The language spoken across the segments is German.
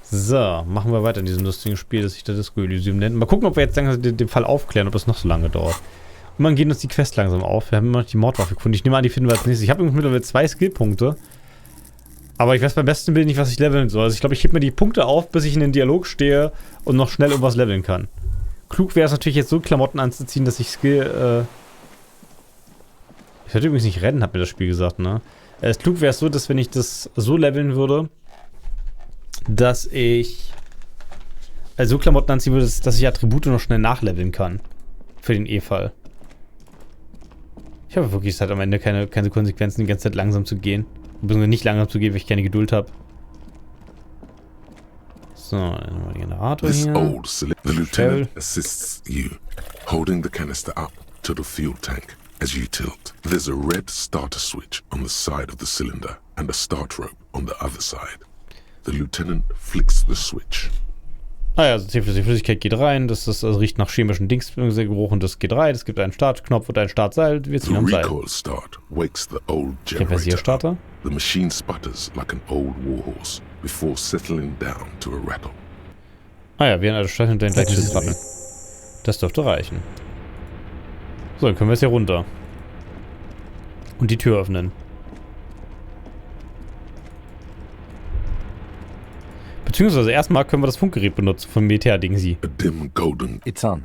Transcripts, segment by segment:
So, machen wir weiter in diesem lustigen Spiel, das sich das Disco Elysium nennt. Mal gucken, ob wir jetzt langsam den Fall aufklären, ob das noch so lange dauert. Und dann gehen uns die Quests langsam auf. Wir haben immer noch die Mordwaffe gefunden. Ich nehme an, die finden wir als nächstes. Ich habe mittlerweile 2 Skillpunkte. Aber ich weiß beim besten Bild nicht, was ich leveln soll. Also ich glaube, ich hebe mir die Punkte auf, bis ich in den Dialog stehe und noch schnell irgendwas leveln kann. Klug wäre es natürlich jetzt so Klamotten anzuziehen, dass ich Skill, Ich sollte übrigens nicht rennen, hat mir das Spiel gesagt, ne? Klug wäre es so, dass wenn ich das so leveln würde, dass ich so Klamotten anziehen würde, dass ich Attribute noch schnell nachleveln kann. Für den E-Fall. Ich habe wirklich halt am Ende keine Konsequenzen, die ganze Zeit langsam zu gehen. Beziehungsweise nicht langsam zu gehen, weil ich keine Geduld habe. So, dann mal den Generator hier. The lieutenant assists you, holding the canister up to the fuel tank as you tilt. There's a red starter switch on the side of the cylinder and a start rope on the other side. The lieutenant flicks the switch. Also die Flüssigkeit geht rein, das riecht nach chemischen Dingsgeruch und das geht rein. Es gibt einen Startknopf und ein Startseil. Wir ziehen am Seil. Versierstarter. The machine sputters like an old warhorse before settling down to a rattle. Ja, wir haben also Start und dann gleich dieses Ratteln. Das dürfte reichen. So, dann können wir jetzt hier runter. Und die Tür öffnen. Beziehungsweise erstmal können wir das Funkgerät benutzen von Militär-Dingsi. A dim golden. It's on.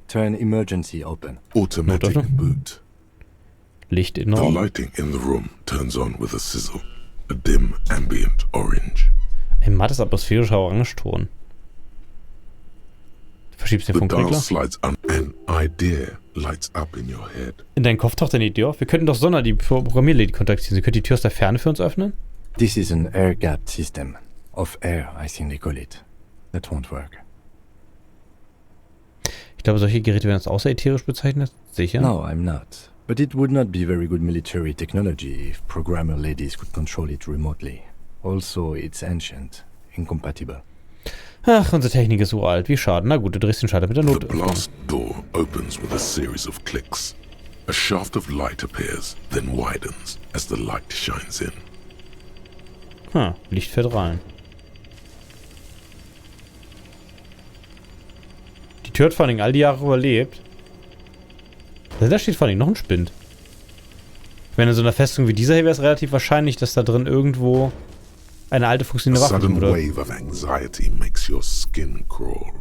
Turn emergency open. Automatic boot. Licht The enorm. lighting in the room turns on with a sizzle. A dim ambient orange. Ein mattes atmosphärischer Orangeton. Du verschiebst den The dial Funkregler. slides an idea lights up in your head. In deinen Kopf taucht eine Idee auf. Wir könnten doch Sonder, die Programmierlady, kontaktieren. Sie könnte die Tür aus der Ferne für uns öffnen? This is an air gap system. Of air, I think they call it. That won't work. Ich glaube, solche Geräte werden als außerätherisch bezeichnet. Sicher? No, I'm not. But it would not be very good military technology if programmer ladies could control it remotely. Also, it's ancient. Incompatible. Ach, unsere Technik ist uralt. Wie schade. Na gut, du drehst den Schalter mit der The Not. blast door opens with a series of clicks. A shaft of light appears, then widens as the light shines in. Licht fährt rein. Die Tür hat vor allem all die Jahre überlebt. Da steht vor allem noch ein Spind. Wenn in so einer Festung wie dieser hier wäre es relativ wahrscheinlich, dass da drin irgendwo eine alte funktionierende Waffe Sudden oder. wave of anxiety makes your skin crawl.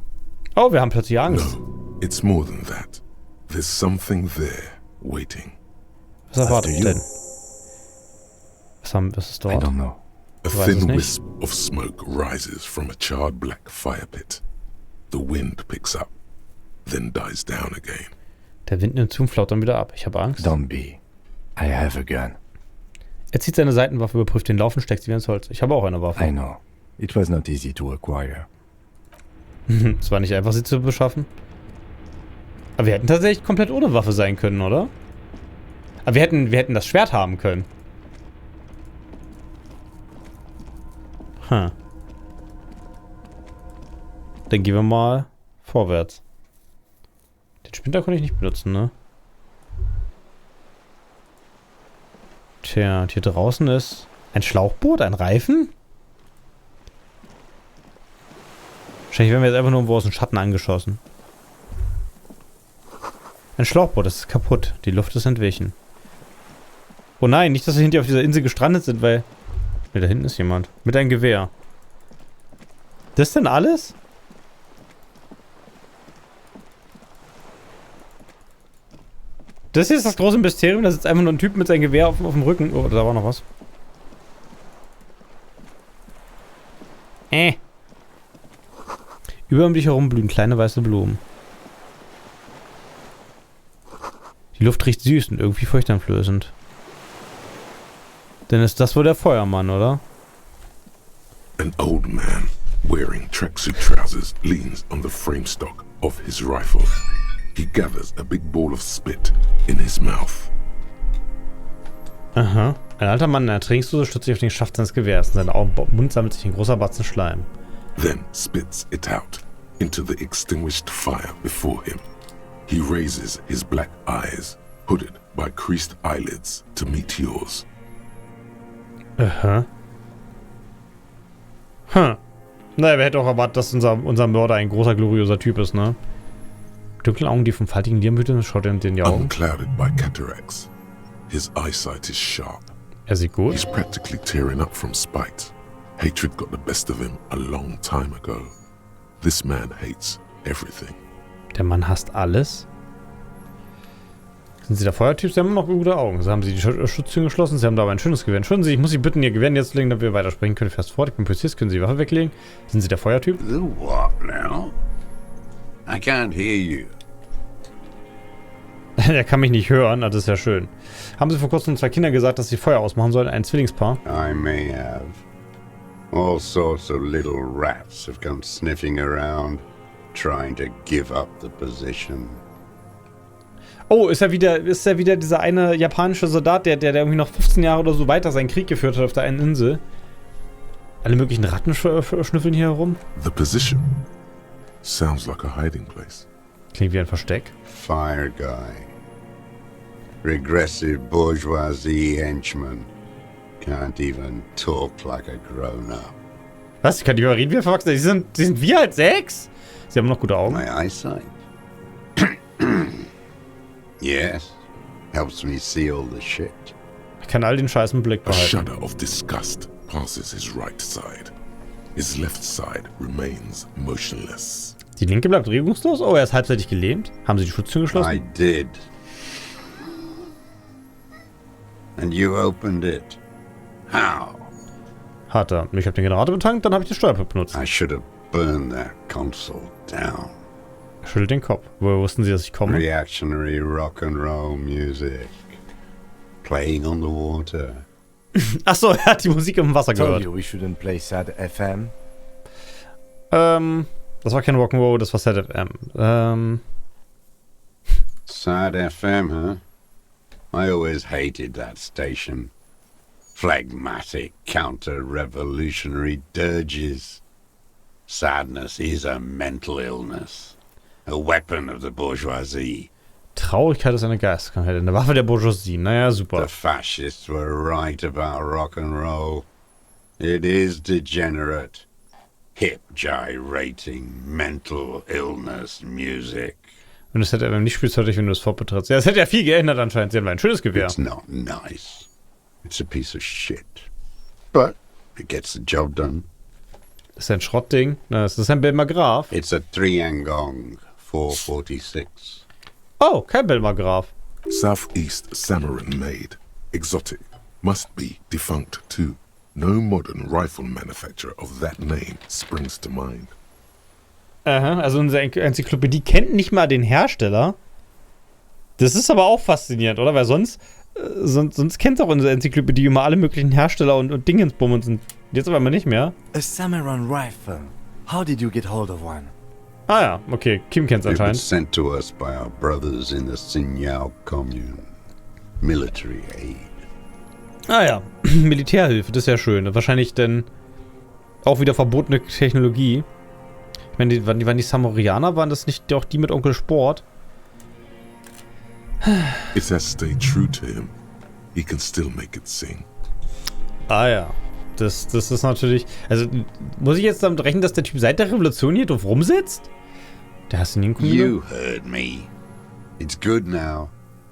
Oh, wir haben plötzlich Angst. No, it's more than that. There's something there, waiting. Was erwartet After you. denn? Was ist I dort? don't know. A Du weißt es thin nicht? wisp of smoke rises from a charred black fire pit. The wind picks up, then dies down again. Der Wind nimmt zu und flaut dann wieder ab. Ich habe Angst. Don't be. I have a gun. Er zieht seine Seitenwaffe, überprüft den Lauf und steckt sie wieder ins Holz. Ich habe auch eine Waffe. I know. It was not easy to acquire. Es war nicht einfach, sie zu beschaffen. Aber wir hätten tatsächlich komplett ohne Waffe sein können, oder? Aber wir hätten das Schwert haben können. Dann gehen wir mal vorwärts. Den Sprinter konnte ich nicht benutzen, ne? Tja, und hier draußen ist ein Schlauchboot, ein Reifen? Wahrscheinlich werden wir jetzt einfach nur irgendwo aus dem Schatten angeschossen. Ein Schlauchboot, das ist kaputt. Die Luft ist entwichen. Oh nein, nicht, dass wir hinter auf dieser Insel gestrandet sind, weil... Ne, da hinten ist jemand. Mit einem Gewehr. Das denn alles? Das hier ist das große Mysterium. Da sitzt einfach nur ein Typ mit seinem Gewehr auf dem Rücken. Oh, da war noch was. Über um dich herum blühen kleine weiße Blumen. Die Luft riecht süß und irgendwie furchteinflößend. Denn ist das wohl der Feuermann, oder? An old man wearing tracksuit trousers leans on the frame stock of his rifle. He gathers a big ball of spit in his mouth. Aha. Ein alter Mann in einer Trainingsdose stützt sich auf den Schaft seines Gewehrs. In seinem Mund sammelt sich ein großer Batzen Schleim. Then spits it out into the extinguished fire before him. He raises his black eyes, hooded by creased eyelids, to meet yours. Aha. Naja, wer hätte auch erwartet, dass unser Mörder ein großer, glorioser Typ ist, ne? Dunkle Augen, die vom faltigen Liam schaut er in die Augen. Unclouded by cataracts. His eyesight is sharp. Er sieht gut. He's practically tearing up from spite. Hatred got the best of him a long time ago. This man hates everything. Der Mann hasst alles. Sind Sie der Feuertyp? Sie haben noch gute Augen. So haben Sie die Schutztüren geschlossen. Sie haben da aber ein schönes Gewehr. Entschuldigen Sie, ich muss Sie bitten, Ihr Gewehr jetzt legen, damit wir weitersprechen können. Fast fort. Ich bin Polizist. Können Sie die Waffe weglegen? Sind Sie der Feuertyp? The what now? I can't hear you. Er kann mich nicht hören. Das ist ja schön. Haben Sie vor kurzem 2 Kindern gesagt, dass Sie Feuer ausmachen sollen? Ein Zwillingspaar? I may have. All sorts of little rats have come sniffing around, trying to give up the position. Oh, ist ja wieder dieser eine japanische Soldat, der irgendwie noch 15 Jahre oder so weiter seinen Krieg geführt hat auf der einen Insel. Alle möglichen Ratten schnüffeln hier herum. The position sounds like a hiding place. Klingt wie ein Versteck. Fire guy. Regressive bourgeoisie henchman. Can't even talk like a grown-up. Was? Ich kann nicht mehr reden wie ein Erwachsener. Sie sind wir halt 6? Sie haben noch gute Augen. My eyesight? Yes. Helps me see all the shit. Ich kann all den Scheiß im Blick A behalten. shudder of disgust passes his right side. His left side remains motionless. Die linke bleibt regungslos? Oh, er ist halbseitig gelähmt? Haben Sie die Schutztür geschlossen? I did. And you opened it. How? Hat er. Ich habe den Generator betankt, dann habe ich den Steuerpult benutzt. I should have burned that console down. Er schüttelt den Kopf. Woher wussten Sie, dass ich komme? Reactionary rock and roll music. Playing on the water. Achso, er hat die Musik im Wasser Told gehört. you we shouldn't play sad FM. Das war kein Rock'n'Roll, das war Sad FM. Sad FM, huh? I always hated that station. Phlegmatic, counter-revolutionary dirges. Sadness is a mental illness. A weapon of the bourgeoisie. Traurigkeit ist eine Geisteskrankheit, eine Waffe der Bourgeoisie. Naja, super. The fascists were right about rock and roll. It is degenerate. Hip gyrating, mental illness music. Wenn du das FM nicht spielst, hört dich, wenn du das fortbetrittst. Ja, es hätte ja viel geändert anscheinend. Sie haben ein schönes Gewehr. It's not nice. It's a piece of shit. But it gets the job done. Das ist ein Schrottding. Das ist ein Belmagraph. It's a 3-Angong 446. Oh, kein Belmagraph. Southeast Samaran made. Exotic. Must be defunct too. No modern rifle manufacturer of that name springs to mind. Aha, also unsere Enzyklopädie kennt nicht mal den Hersteller. Das ist aber auch faszinierend, oder? Weil sonst kennt doch unsere Enzyklopädie immer alle möglichen Hersteller und Dingensbummens und jetzt aber mal nicht mehr. A Samaran rifle. How did you get hold of one? Ah ja, okay, Kim kennt's It was anscheinend. sent to us by our brothers in the Sinyao commune. Military aid. Ah ja, Militärhilfe, das ist ja schön. Wahrscheinlich dann auch wieder verbotene Technologie. Ich meine, waren die Samarianer, waren das nicht auch die mit Onkel Sport? It has stayed true to him. He can still make it sing. Ah ja, das ist natürlich... Also, muss ich jetzt damit rechnen, dass der Typ seit der Revolution hier drauf rumsitzt? Der hast du nie You heard me. It's good now.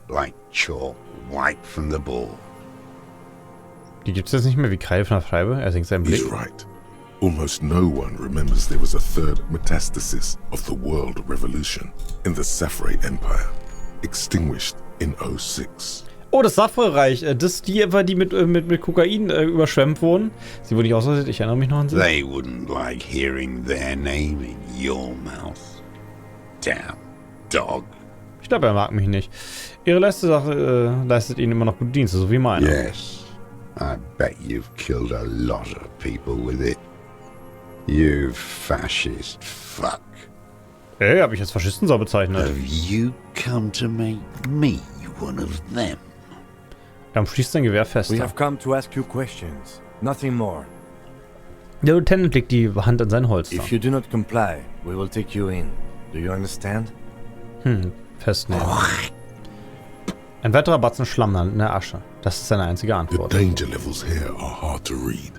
Like chalk wiped from the board. Die gibt's jetzt nicht mehr wie Kreide von der Scheibe. Er senkt seinen Blick. He's right. Almost no one remembers there was a third metastasis of the world revolution in the Safre Empire, extinguished in 06. Oh, das Safre-Reich. Das ist die, die mit Kokain überschwemmt wurden. Sie wurde nicht ausgerottet, ich erinnere mich noch an sie. They wouldn't like hearing their name in your mouth. Damn dog. Ich glaube, er mag mich nicht. Ihre leistet ihnen immer noch gute Dienste, so wie meine. Yes. I bet you've killed a lot of people with it. You fascist fuck. Ey, habe ich jetzt Faschisten so bezeichnet. Have you come to make me one of them? Er umschließt sein Gewehr fest. We have come to ask you questions. Nothing more. Der Lieutenant legt die Hand an sein Holster. If you do not comply, we will take you in. Do you understand? Festnehmen. Ein weiterer Batzen Schlamm in der Asche. Das ist seine einzige The Antwort. danger levels here are hard to read.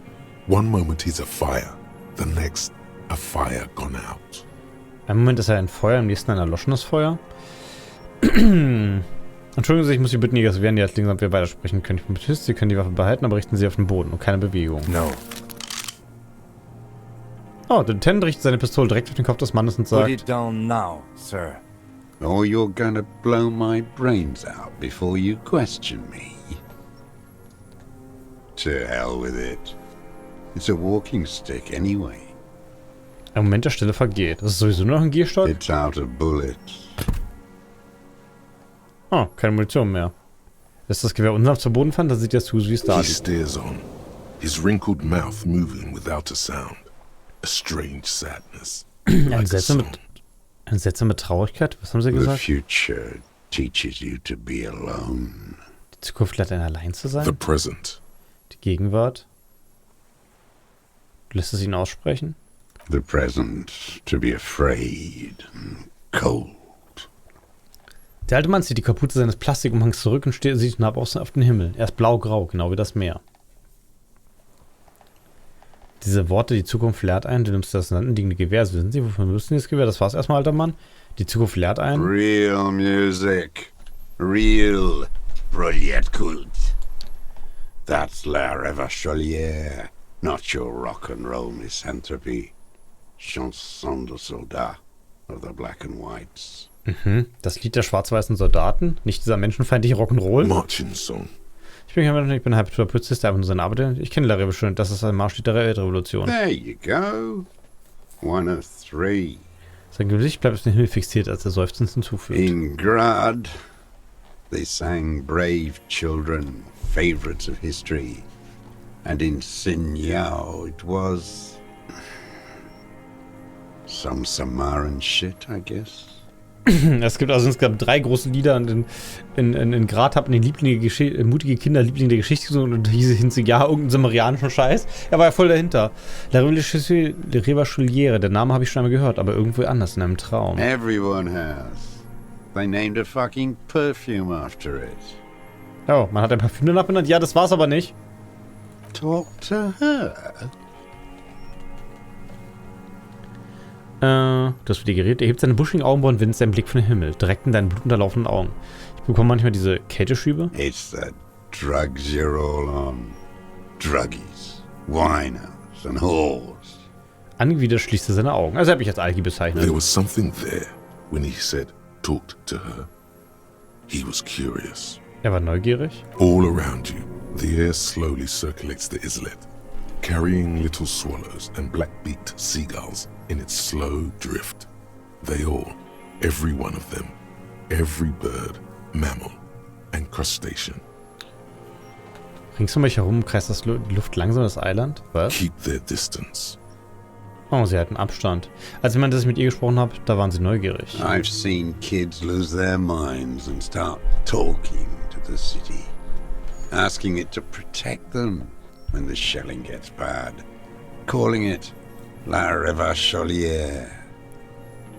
One moment he's a fire, the next a fire gone out. Im Moment ist ein Feuer, im nächsten ein erloschenes Feuer. Entschuldigen Sie, ich muss Sie bitten, Jäger, werden jetzt langsam wir weitersprechen können. Ich bin betüßt, Sie können die Waffe behalten, aber richten Sie auf den Boden und keine Bewegung. No. Oh, der Lieutenant richtet seine Pistole direkt auf den Kopf des Mannes und Put sagt: it down now, sir. Or you're gonna blow my brains out before you question me. To hell with it. It's a walking stick anyway. Ein Moment der Stille vergeht. Das ist sowieso nur noch ein Gehstock? It's out of bullets. Oh, keine Munition mehr. Lässt das Gewehr unsanft zu Boden fallen, dann sieht das aus, wie es da He liegt. stares on, his wrinkled mouth moving without a sound. A strange sadness. Eine seltsame Traurigkeit? Was haben Sie The gesagt? future teaches you to be alone. Die Zukunft lernt einen allein zu The sein? present. Die Gegenwart? Du lässt es ihn aussprechen? The present to be afraid and cold. Der alte Mann zieht die Kapuze seines Plastikumhangs zurück und sieht hinab auf den Himmel. Er ist blau-grau, genau wie das Meer. Diese Worte, die Zukunft lehrt ein, du nimmst das liegende Gewehr. Also wissen Sie, wofür müssen Sie das Gewehr? Das war's erstmal, alter Mann. Die Zukunft lehrt ein. Real music. Real Proletkult. That's la wahrscheinlich. Not your rock and roll misanthropy. Chanson de soldat of the black and whites. Mhm. Das Lied der schwarz-weißen Soldaten, nicht dieser menschenfeindliche Rock'n'Roll. Marching song. Ich bin ein halber Polizist, der einfach nur seine Arbeit. Ich kenne Larry schon, das ist ein Marschlied der Revolution. There you go. One of three. Sein Gesicht bleibt auf den Himmel fixiert, als er seufzend hinzufügt. In Grad, they sang brave children, favorites of history. And in Sinyao, it was some Samaran shit, I guess. Es gibt also insgesamt 3 große Lieder und in Grad haben die mutige Kinder Lieblinge der Geschichte gesungen und hieß hinzu, ja, irgendeinen samarianischen Scheiß. Er war ja voll dahinter. La Revolution, der Name habe ich schon einmal gehört, aber irgendwo anders in einem Traum. Everyone has. They named a fucking perfume after it. Oh, man hat ein Parfüm danach benannt? Ja, das war's aber nicht. Talk to her. Das wird dir geredet. Er hebt seine buschigen Augenbrauen und wendet seinen Blick von den Himmel, direkt in deinen blutunterlaufenden Augen. Ich bekomme manchmal diese Kälteschübe. It's the drugs you're all on. Druggies, winos and whores. Angewidert schließt er seine Augen. Also habe ich als Alki bezeichnet. There was something there when he said, talked to her. He was curious. Er war neugierig. All around you, the air slowly circulates the islet, carrying little swallows and black-beaked seagulls in its slow drift. They all, every one of them, every bird, mammal and crustacean, Rings um mich herum kreist die Luft langsam das Eiland. Was? keep their distance. Oh, sie halten Abstand. Als ich meinte, dass ich mit ihr gesprochen habe, da waren sie neugierig. I've seen kids lose their minds and start talking to the city, asking it to protect them when the shelling gets bad, calling it la Revacholière.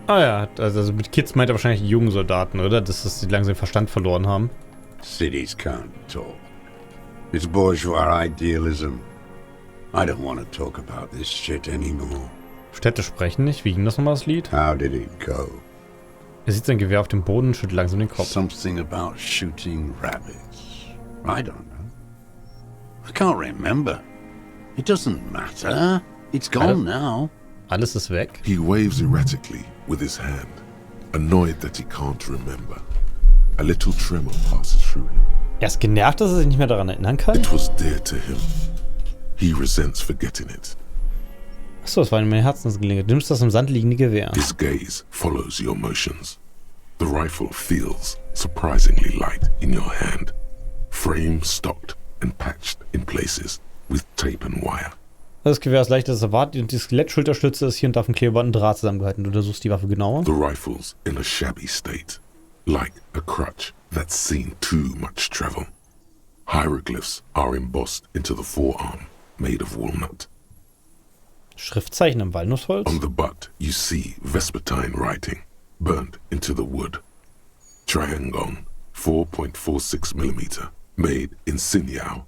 Ah ja, also mit Kids meint er wahrscheinlich die jungen Soldaten, oder? Dass sie langsam den Verstand verloren haben. Cities can't talk. It's bourgeois idealism. I don't want to talk about this shit anymore. Städte sprechen nicht. Wie ging das nochmal, das Lied? How did it go? Er sieht sein Gewehr auf dem Boden und schüttelt langsam den Kopf. Something about shooting rabbits. I don't know. I can't remember. It doesn't matter. It's gone now. Alles ist weg. He waves erratically with his hand, annoyed that he can't remember. A little tremor passes through him. Er ist genervt, dass er sich nicht mehr daran erinnern kann. It was dear to him. He resents forgetting it. Achso, das war in meinem Herzensgelegenheit. Du nimmst das im Sand liegende Gewehr. His gaze follows your motions. The rifle feels surprisingly light in your hand. Frame stocked and patched in places with tape and wire. Das Gewehr ist leichter als erwartet und die Skelettschulterstütze ist hier und da vom Klebeband und Draht zusammengehalten. Du untersuchst die Waffe genauer. The rifle's in a shabby state, like a crutch that's seen too much travel. Hieroglyphs are embossed into the forearm, made of walnut. Schriftzeichen im Walnussholz. On the butt, you see Vespertine writing, burnt into the wood. Triangon, 4.46 millimeter, made in Sinyao.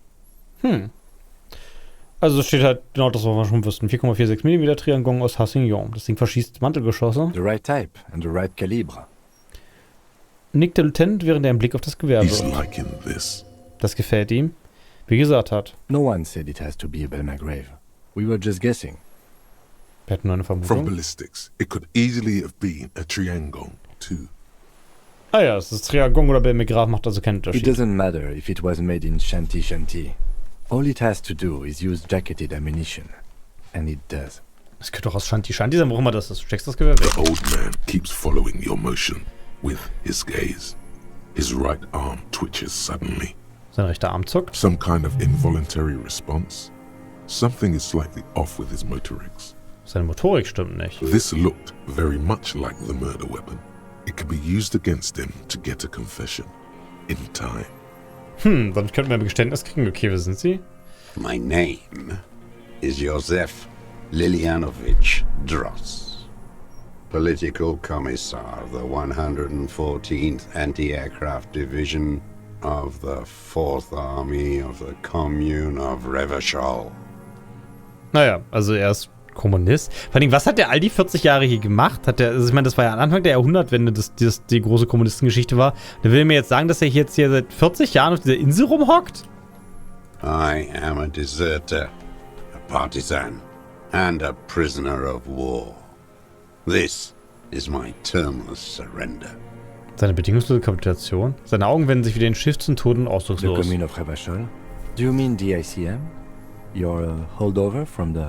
Also steht halt genau das, was wir schon wussten. 4,46 mm Triangon aus Hassignon. Das Ding verschießt Mantelgeschosse. The right type and the right calibre. Nickt der Lieutenant, während er einen Blick auf das Gewehr He's wirft. liking this. Das gefällt ihm. Wie gesagt hat. No one said it has to be a Belmagrave. We were just guessing. Wir hatten nur eine From Vermutung. ballistics, it could easily have been a triangle, too. Ah ja, es ist Triangon oder Belmagrave, macht also keinen It Unterschied. doesn't matter if it was made in Shanty Shanty. All it has to do is use jacketed ammunition. And it does. Das könnte doch aus Shanty Shanty sein, warum immer das ist. Du steckst das Gewehr weg. The old man keeps following your motion with his gaze. His right arm twitches suddenly. Sein rechter Arm zuckt. Some kind of involuntary response. Something is slightly off with his motorics. Seine Motorik stimmt nicht. This looked very much like the murder weapon. It could be used against him to get a confession. In time. Dann könnten wir ein Geständnis kriegen. Okay, wer sind Sie? My name is Josef Lilianovich Dross, Political Commissar of the 114th Anti-Aircraft Division of the 4th Army of the Commune of Revachol. Naja, also er ist Kommunist. Vor allem, was hat der all die 40 Jahre hier gemacht? Hat der, also ich meine, das war ja am Anfang der Jahrhundertwende, dass die große Kommunistengeschichte war. Der will mir jetzt sagen, dass er jetzt hier seit 40 Jahren auf dieser Insel rumhockt? I am a deserter, a partisan, and a prisoner of war. This is my termless surrender. Seine bedingungslose Kapitulation? Seine Augen wenden sich wieder den Schiff zum Tod und The ausdruckslos. commune of Revachol? Do you mean the ICM? You're a holdover from the...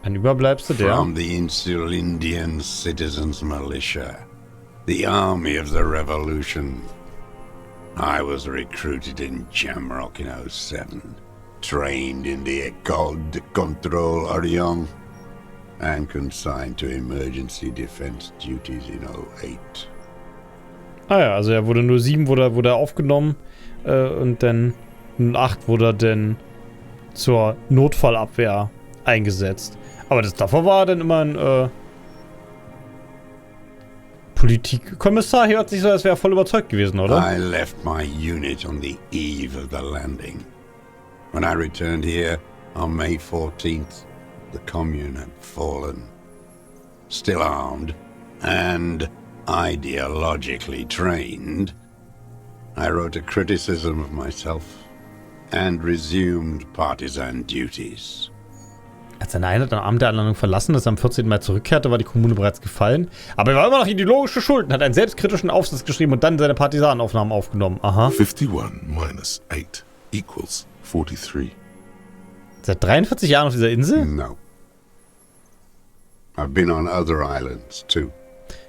Ein Überbleibsel der... From the Insular Indian Citizens Militia, the army of the revolution. I was recruited in Jamrock in 07, trained in the École de Contrôle Orient, and consigned to emergency defense duties in 08. Ah ja, also er wurde 07 wurde er aufgenommen und dann 08 wurde er dann zur Notfallabwehr eingesetzt. Aber davor war er dann immer ein Politikkommissar. Hier hört sich so, als wäre er voll überzeugt gewesen, oder? I left my unit on the eve of the landing. When I returned here on May 14th, the commune had fallen. Still armed and ideologically trained, I wrote a criticism of myself and resumed partisan duties. Er hat seine Einheit am Abend der Anlandung verlassen, als er am 14. Mai zurückkehrte, war die Kommune bereits gefallen. Aber er war immer noch ideologische Schulden, hat einen selbstkritischen Aufsatz geschrieben und dann seine Partisanenaufnahmen aufgenommen. Aha. 51 minus 8 equals 43. Seit 43 Jahren auf dieser Insel? No. I've been on other islands too.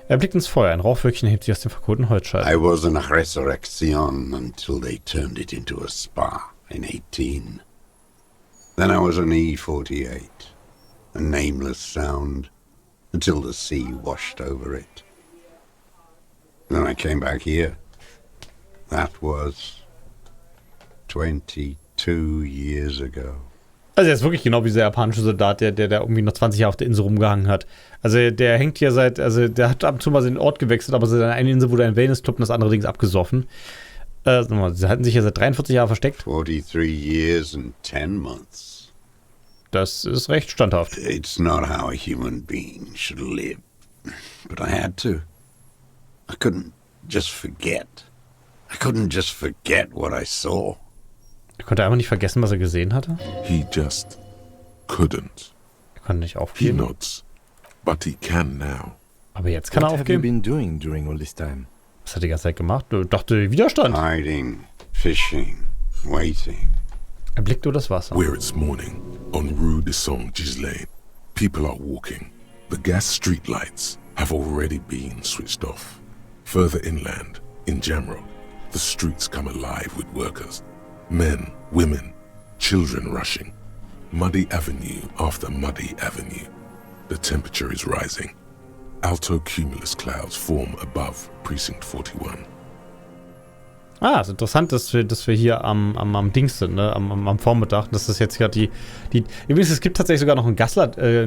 Er blickt ins Feuer. Ein Rauchwölkchen hebt sich aus dem verkohlten Holzscheit. I was in a resurrection until they turned it into a spa in 18. Then I was an E-48, a nameless sound, until the sea washed over it. Then I came back here. That was 22 years ago. Also er ist wirklich genau wie dieser japanische Soldat, der irgendwie noch 20 Jahre auf der Insel rumgehangen hat. Also der hängt hier der hat ab und zu mal den Ort gewechselt, aber seine eine Insel wurde ein Wellnessclub und das andere Ding ist abgesoffen. Sie hatten sich ja seit 43 Jahren versteckt. 43 years and 10 months. Das ist recht standhaft. It's not how a human being should live. But I had to. I couldn't just forget. I couldn't just forget what I saw. Er konnte einfach nicht vergessen, was er gesehen hatte. He just couldn't. Er konnte nicht He aufgeben. nods, but he can now. Aber jetzt kann er What have you aufgeben. been doing during all this time? Was hat er die ganze Zeit gemacht? Ich dachte, Widerstand. Hiding, fishing, waiting. Er blickt durch das Wasser. Where it's morning, on Rue de Saint-Ghislain, people are walking. The gas streetlights have already been switched off. Further inland, in Jamrock, the streets come alive with workers. Men, women, children rushing. Muddy avenue after muddy avenue. The temperature is rising. Alto cumulus clouds form above Precinct 41. Ah, ist interessant, dass wir hier am Dings sind, ne? Am Vormittag. Das ist jetzt gerade die. Übrigens, es gibt tatsächlich sogar noch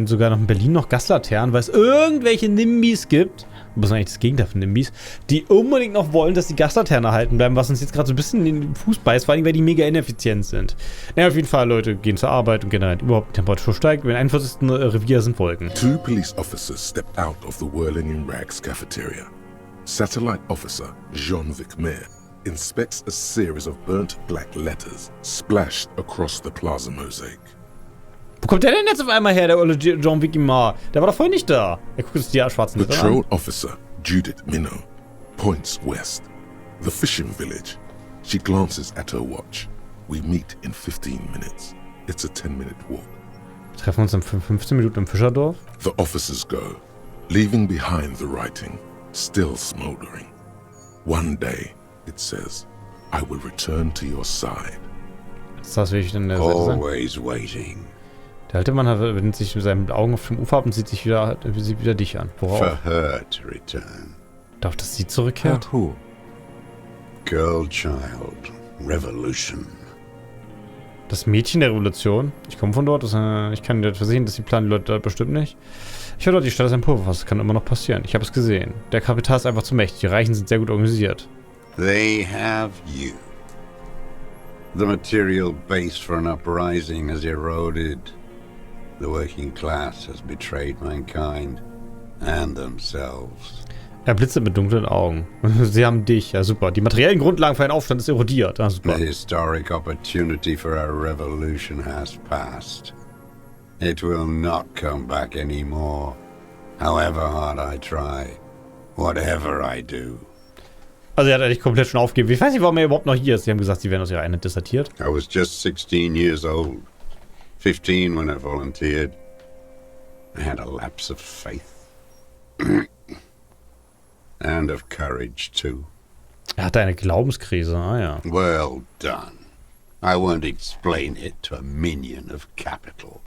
sogar noch in Berlin noch Gaslaternen, weil es irgendwelche Nimbys gibt, Was ist eigentlich das Gegenteil von Nimbys? Die unbedingt noch wollen, dass die Gaslaternen erhalten bleiben, was uns jetzt gerade so ein bisschen in den Fuß beißt, vor allem, weil die mega ineffizient sind. Naja, auf jeden Fall, Leute gehen zur Arbeit und generell überhaupt die Temperatur steigt. Im 41. Revier sind Wolken. 2 police officers stepped out of the Whirling in Rags cafeteria. Satellite officer Jean-Vic Mayer inspects a series of burnt black letters splashed across the plaza mosaic. Wo kommt der denn jetzt auf einmal her, der olle Jean-Vic Mayer? Der war doch vorher nicht da. Er guckt uns die schwarzen Letter Patrol an. officer Judith Minnow points west. The fishing village. She glances at her watch. We meet in 15 minutes. It's a 10-minute walk. Wir treffen uns in 15 Minuten im Fischerdorf. The officers go, leaving behind the writing, still smoldering. One day, it says, I will return to your side. Das heißt, wie ich denn der Seite sein? Always waiting. Der alte Mann wendet sich mit seinen Augen auf dem Ufer ab und sieht wieder dich an. For Worauf? her to return. Darf das sie zurückkehrt? Who? Girl child. Revolution. Das Mädchen der Revolution? Ich komme von dort. Ich kann dir versehen, dass die planen die Leute dort bestimmt nicht. Ich höre dort, die Stadt ist ein Pulverfass. Das kann immer noch passieren. Ich habe es gesehen. Der Kapital ist einfach zu mächtig. Die Reichen sind sehr gut organisiert. They have you. The material base for an uprising has eroded. The working class has betrayed mankind and themselves. Er blitzte mit dunklen Augen. Sie haben dich. Ja, super. Die materiellen Grundlagen für einen Aufstand ist erodiert. Ja, super. The historic opportunity for our revolution has passed. It will not come back anymore. However hard I try. Whatever I do. Also er hat eigentlich komplett schon aufgegeben. Ich weiß nicht, warum er überhaupt noch hier ist. Sie haben gesagt, sie werden aus ihrer Einheit dissertiert. I was just 16 years old. 15 when I volunteered. I had a lapse of faith. And of courage, too. Er hatte eine Glaubenskrise. Ah ja. Well done. I won't explain it to a minion of capital.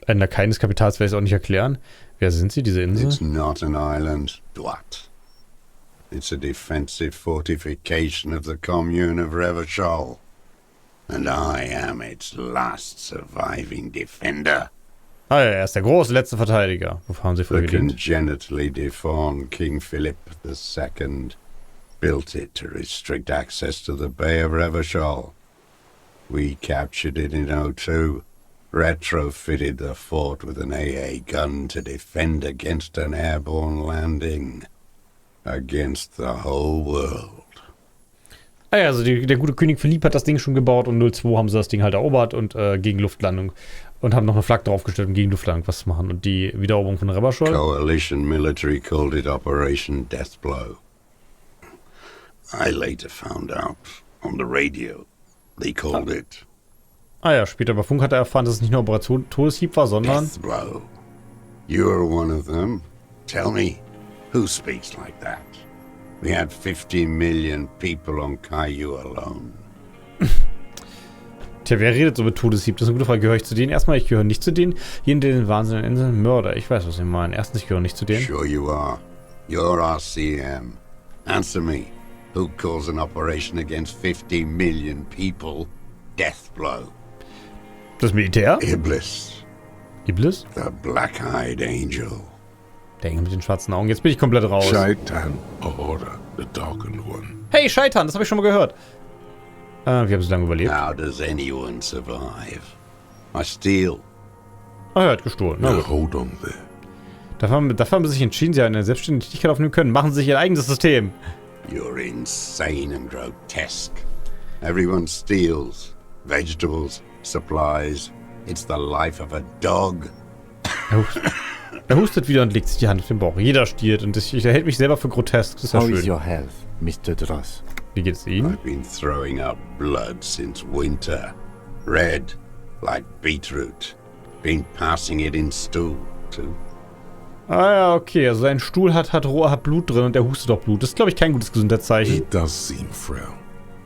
Ein Lakaien des Kapitals werde ich es auch nicht erklären. Wer sind sie, diese Insel? It's not an island, Dwat. It's a defensive fortification of the commune of Revachol. And I am its last surviving defender. Ah ja, er ist der große letzte Verteidiger. Wofür haben sie The früher gedient? congenitally deformed King Philip II built it to restrict access to the Bay of Revachol. We captured it in '02, retrofitted the fort with an AA gun to defend against an airborne landing. Against the whole world. Ah ja, also der gute König Philipp hat das Ding schon gebaut und 02 haben sie das Ding halt erobert und gegen Luftlandung und haben noch eine Flagge draufgestellt, um gegen Luftlandung was zu machen und die Wiedereroberung von Revachol. Coalition military called it Operation Deathblow. I later found out on the radio they called it Ah ja, später bei Funk hat er erfahren, dass es nicht nur Operation Todeshieb war, sondern... Deathblow. You're one of them. Tell me, who speaks like that? We had 50 million people on Caillou alone. Tja, wer redet so mit Todeshieb? Das ist eine gute Frage. Gehöre ich zu denen? Erstmal, ich gehöre nicht zu denen. Hier in den wahnsinnigen Inseln Mörder. Ich weiß, was Sie meinen. Erstens, ich gehöre nicht zu denen. Sure you are. You're RCM. Answer me. Who calls an operation against 50 million people Deathblow? Das Militär? Iblis. Iblis? The black-eyed angel. Der Engel mit den schwarzen Augen. Jetzt bin ich komplett raus. Shaitan Ahura, the darkened one. Hey, Scheitan, das habe ich schon mal gehört. Wir haben so lange überlebt. How does anyone survive? I steal. Ah, er hat gestohlen. Na Now gut. hold on there. Dafür haben sie sich entschieden, sie eine selbstständige Tätigkeit aufnehmen können. Machen sie sich ihr eigenes System. You're insane and grotesque. Everyone steals. Vegetables, supplies. It's the life of a dog. Er hustet wieder und legt sich die Hand auf den Bauch. Jeder stiehlt und er hält mich selber für grotesk. Das ist ja How is schön. your health, Mr. Dross? Wie geht's Ihnen? I've been throwing up blood since winter. Red, like beetroot. Been passing it in stool, too. Ah ja, okay. Also sein Stuhl hat Blut drin und er hustet auch Blut. Das ist, glaube ich, kein gutes Gesundheitszeichen. He does seem frail.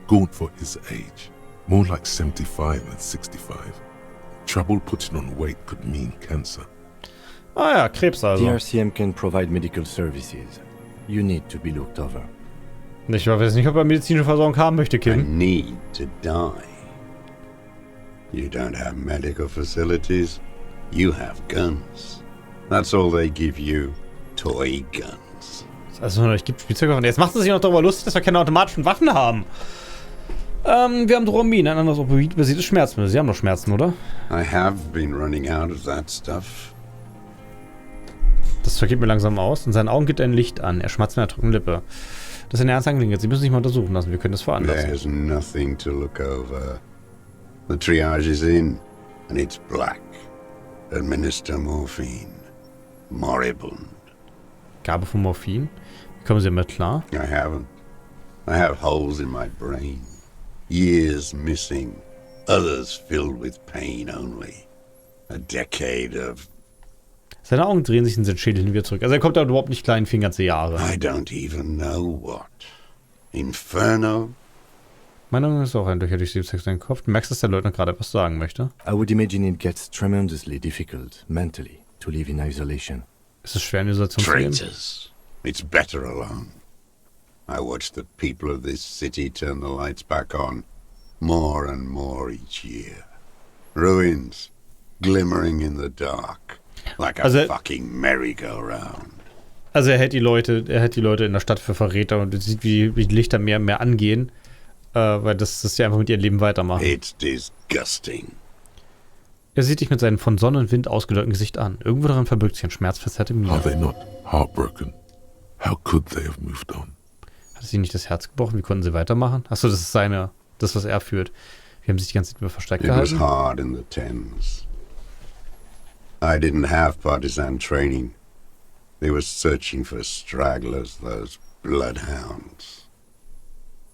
Gaunt for his age. More like 75 than 65. Trouble putting on weight could mean cancer. Ah ja, Krebs also. The RCM can provide medical services. You need to be looked over. Ich weiß nicht, ob er medizinische Versorgung haben möchte, I Kim. need to die. You don't have medical facilities. You have guns. That's all they give you. Toy guns. Das Also, es gibt Spielzeugwaffen. Jetzt macht es sich noch darüber lustig, dass wir keine automatischen Waffen haben. Wir haben Dromin, ein anderes opioid-basiertes Schmerzmittel. Sie haben noch Schmerzen, oder? I have been running out of that stuff. Das vergeht mir langsam aus. In seinen Augen geht ein Licht an. Er schmatzt mit einer trockenen Lippe. Das ist eine ernste Angelegenheit. Sie müssen sich mal untersuchen lassen. Wir können das veranlassen. There's nothing to look over. The triage is in, and it's black. Administer morphine. Moribund. Gabe von Morphin? Wie kommen Sie damit klar? I haven't. I have holes in my brain. Years missing. Others filled with pain only. A decade of... Seine Augen drehen sich in seinen Schädel wieder zurück. Also er kommt da überhaupt nicht klein für ganze Jahre. I don't even know what. Inferno? Meine Meinung ist auch ein Löcher durch seinen Kopf. Du merkst, dass der Leutnant gerade etwas sagen möchte. I would imagine it gets tremendously difficult, mentally, to live in isolation. Es ist schwer, in Isolation zu leben. Traitors. It's better alone. I watch the people of this city turn the lights back on. More and more each year. Ruins. Glimmering in the dark. Like a fucking merry-go-round. Also er hält die Leute in der Stadt für Verräter und sieht, wie die Lichter mehr und mehr angehen. Weil das ja einfach mit ihrem Leben weitermachen. It's disgusting. Er sieht dich mit seinem von Sonne und Wind ausgeleuchteten Gesicht an. Irgendwo daran verbirgt sich ein schmerzverzerrte Miene. Are they not heartbroken? How could they have moved on? Hat es ihnen nicht das Herz gebrochen? Wie konnten sie weitermachen? Achso, das ist das, was er führt. Wir haben sich die ganze Zeit über versteckt gehalten. It was hard in the Thames. I didn't have partisan training. They were searching for stragglers, those bloodhounds.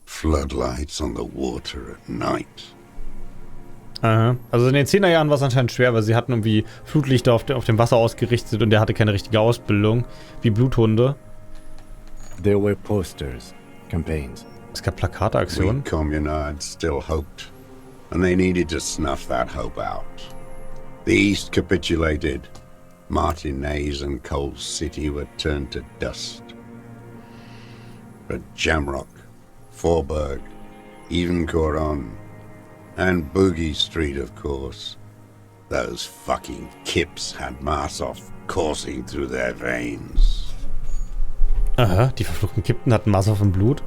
Floodlights on the water at night. Aha. Also in den 10er Jahren war es anscheinend schwer, weil sie hatten irgendwie Flutlichter auf dem Wasser ausgerichtet und der hatte keine richtige Ausbildung, wie Bluthunde. There were posters, campaigns. Es gab Plakateaktionen. We communards still hoped, and they needed to snuff that hope out. The East capitulated. Martinez and Coal City were turned to dust. But Jamrock, Forburg, even Coron, and Boogie Street, of course. Those fucking kips had Marsov coursing through their veins. Aha, die verfluchten Kippen hatten Marsov im Blut.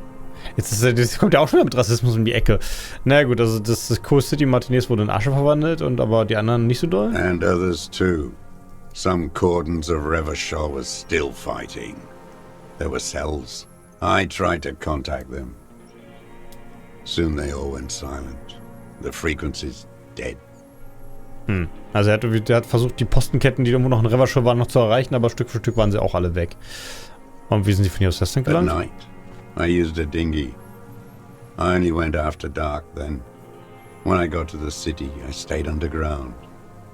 Das kommt ja auch schon wieder mit Rassismus um die Ecke. Na gut, also das Coal City Martinez wurde in Asche verwandelt und aber die anderen nicht so doll. And others too. Some cordons of Revachol was still fighting. There were cells. I tried to contact them. Soon they all went silent. The frequency's dead. Also er hat versucht, die Postenketten, die irgendwo noch in Revachol waren, noch zu erreichen, aber Stück für Stück waren sie auch alle weg. Und wie sind sie von hier aus Festland At gelangt? night, I used a dinghy. I only went after dark then. When I got to the city, I stayed underground.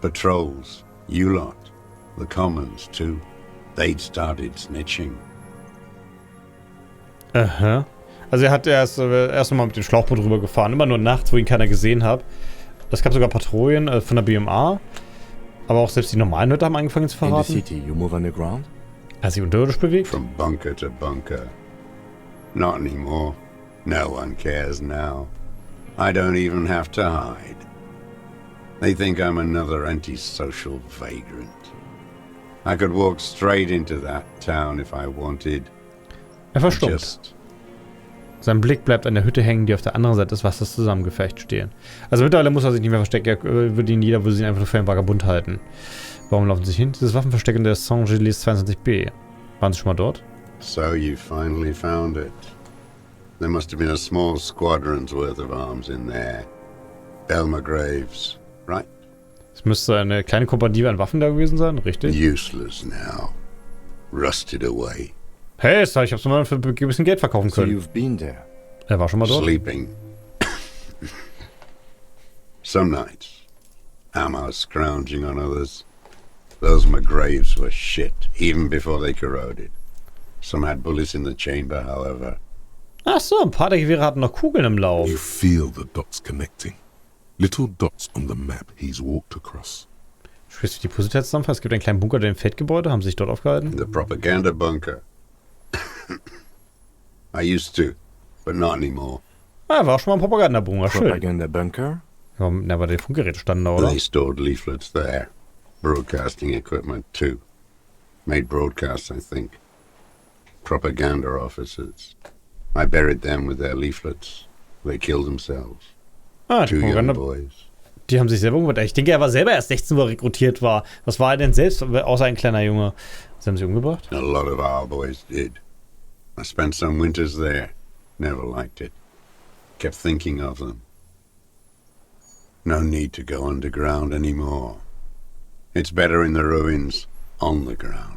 Patrols, you lot, the commons too. They'd started snitching. Aha. Also er hat erst nochmal mit dem Schlauchboot rübergefahren, immer nur nachts, wo ihn keiner gesehen hat. Es gab sogar Patrouillen von der BMA, aber auch selbst die normalen Leute haben angefangen zu verraten. In the city, you move underground? Er hat sich unterirdisch bewegt. From bunker to bunker. Not anymore. No one cares now. I don't even have to hide. They think I'm another antisocial vagrant. I could walk straight into that town if I wanted. Er verstummt. Sein Blick bleibt an der Hütte hängen, die auf der anderen Seite des Wassers zusammengefecht stehen. Also mittlerweile muss er sich nicht mehr verstecken, er würde ihn einfach nur für einen Vagabund halten. Warum laufen sie hin? Dieses Waffenversteck in der Saint-Gilles 22b. Waren sie schon mal dort? So you finally found it. There must have been a small squadron's worth of arms in there. Belmer Graves, right? Es müsste eine kleine Kompanie an Waffen da gewesen sein, richtig? Useless now. Rusted away. Hey, ich hab's mal für ein bisschen Geld verkaufen So können. you've been there. Er war schon mal dort. Sleeping. Some nights. Ammo scrounging on others. Those McGraves were shit, even before they corroded. Some had bullets in the chamber, however. Ach so, ein paar der Gewehre hatten noch Kugeln im Lauf. You feel the dots connecting. Little dots on the map he's walked across. Spürst du die Position zusammenfassen? Es gibt einen kleinen Bunker in dem Feldgebäude, haben sie sich dort aufgehalten? The propaganda bunker. I used to, but not anymore. Ah, war auch schon mal ein Propagandabunker, schön. Propaganda bunker? Ja, aber die Funkgeräte standen da, oder? They stored leaflets there. Broadcasting equipment, too. Made broadcasts, I think. propaganda officers. I buried them with their leaflets. They killed themselves. Ah, die 2 young Propaganda. boys. Die haben sich selber umgebracht. Ich denke, er war selber erst 16, wo er rekrutiert war. Was war er denn selbst, außer ein kleiner Junge? Sie haben sie umgebracht? A lot of our boys did. I spent some winters there. Never liked it. Kept thinking of them. No need to go underground anymore. It's better in the ruins, on the ground.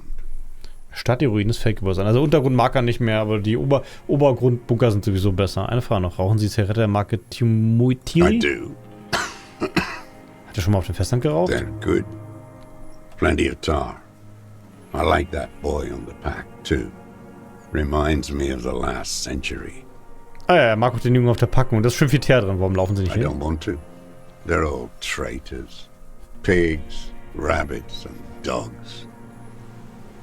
Stadt, die Ruinen ist Fake sein. Also Untergrund mag er nicht mehr, aber die Obergrundbunker sind sowieso besser. Eine Frage noch. Rauchen Sie Zigarette der Marke Munition? I do. Hat er schon mal auf dem Festland geraucht? They're good. Plenty of tar. I like that boy on the pack, too. Reminds me of the last century. Ah ja, er mag auch den Jungen auf der Packung. Und da ist schön viel Teer drin. Warum laufen sie nicht I hin? don't want to. They're all traitors. Pigs, rabbits, and dogs.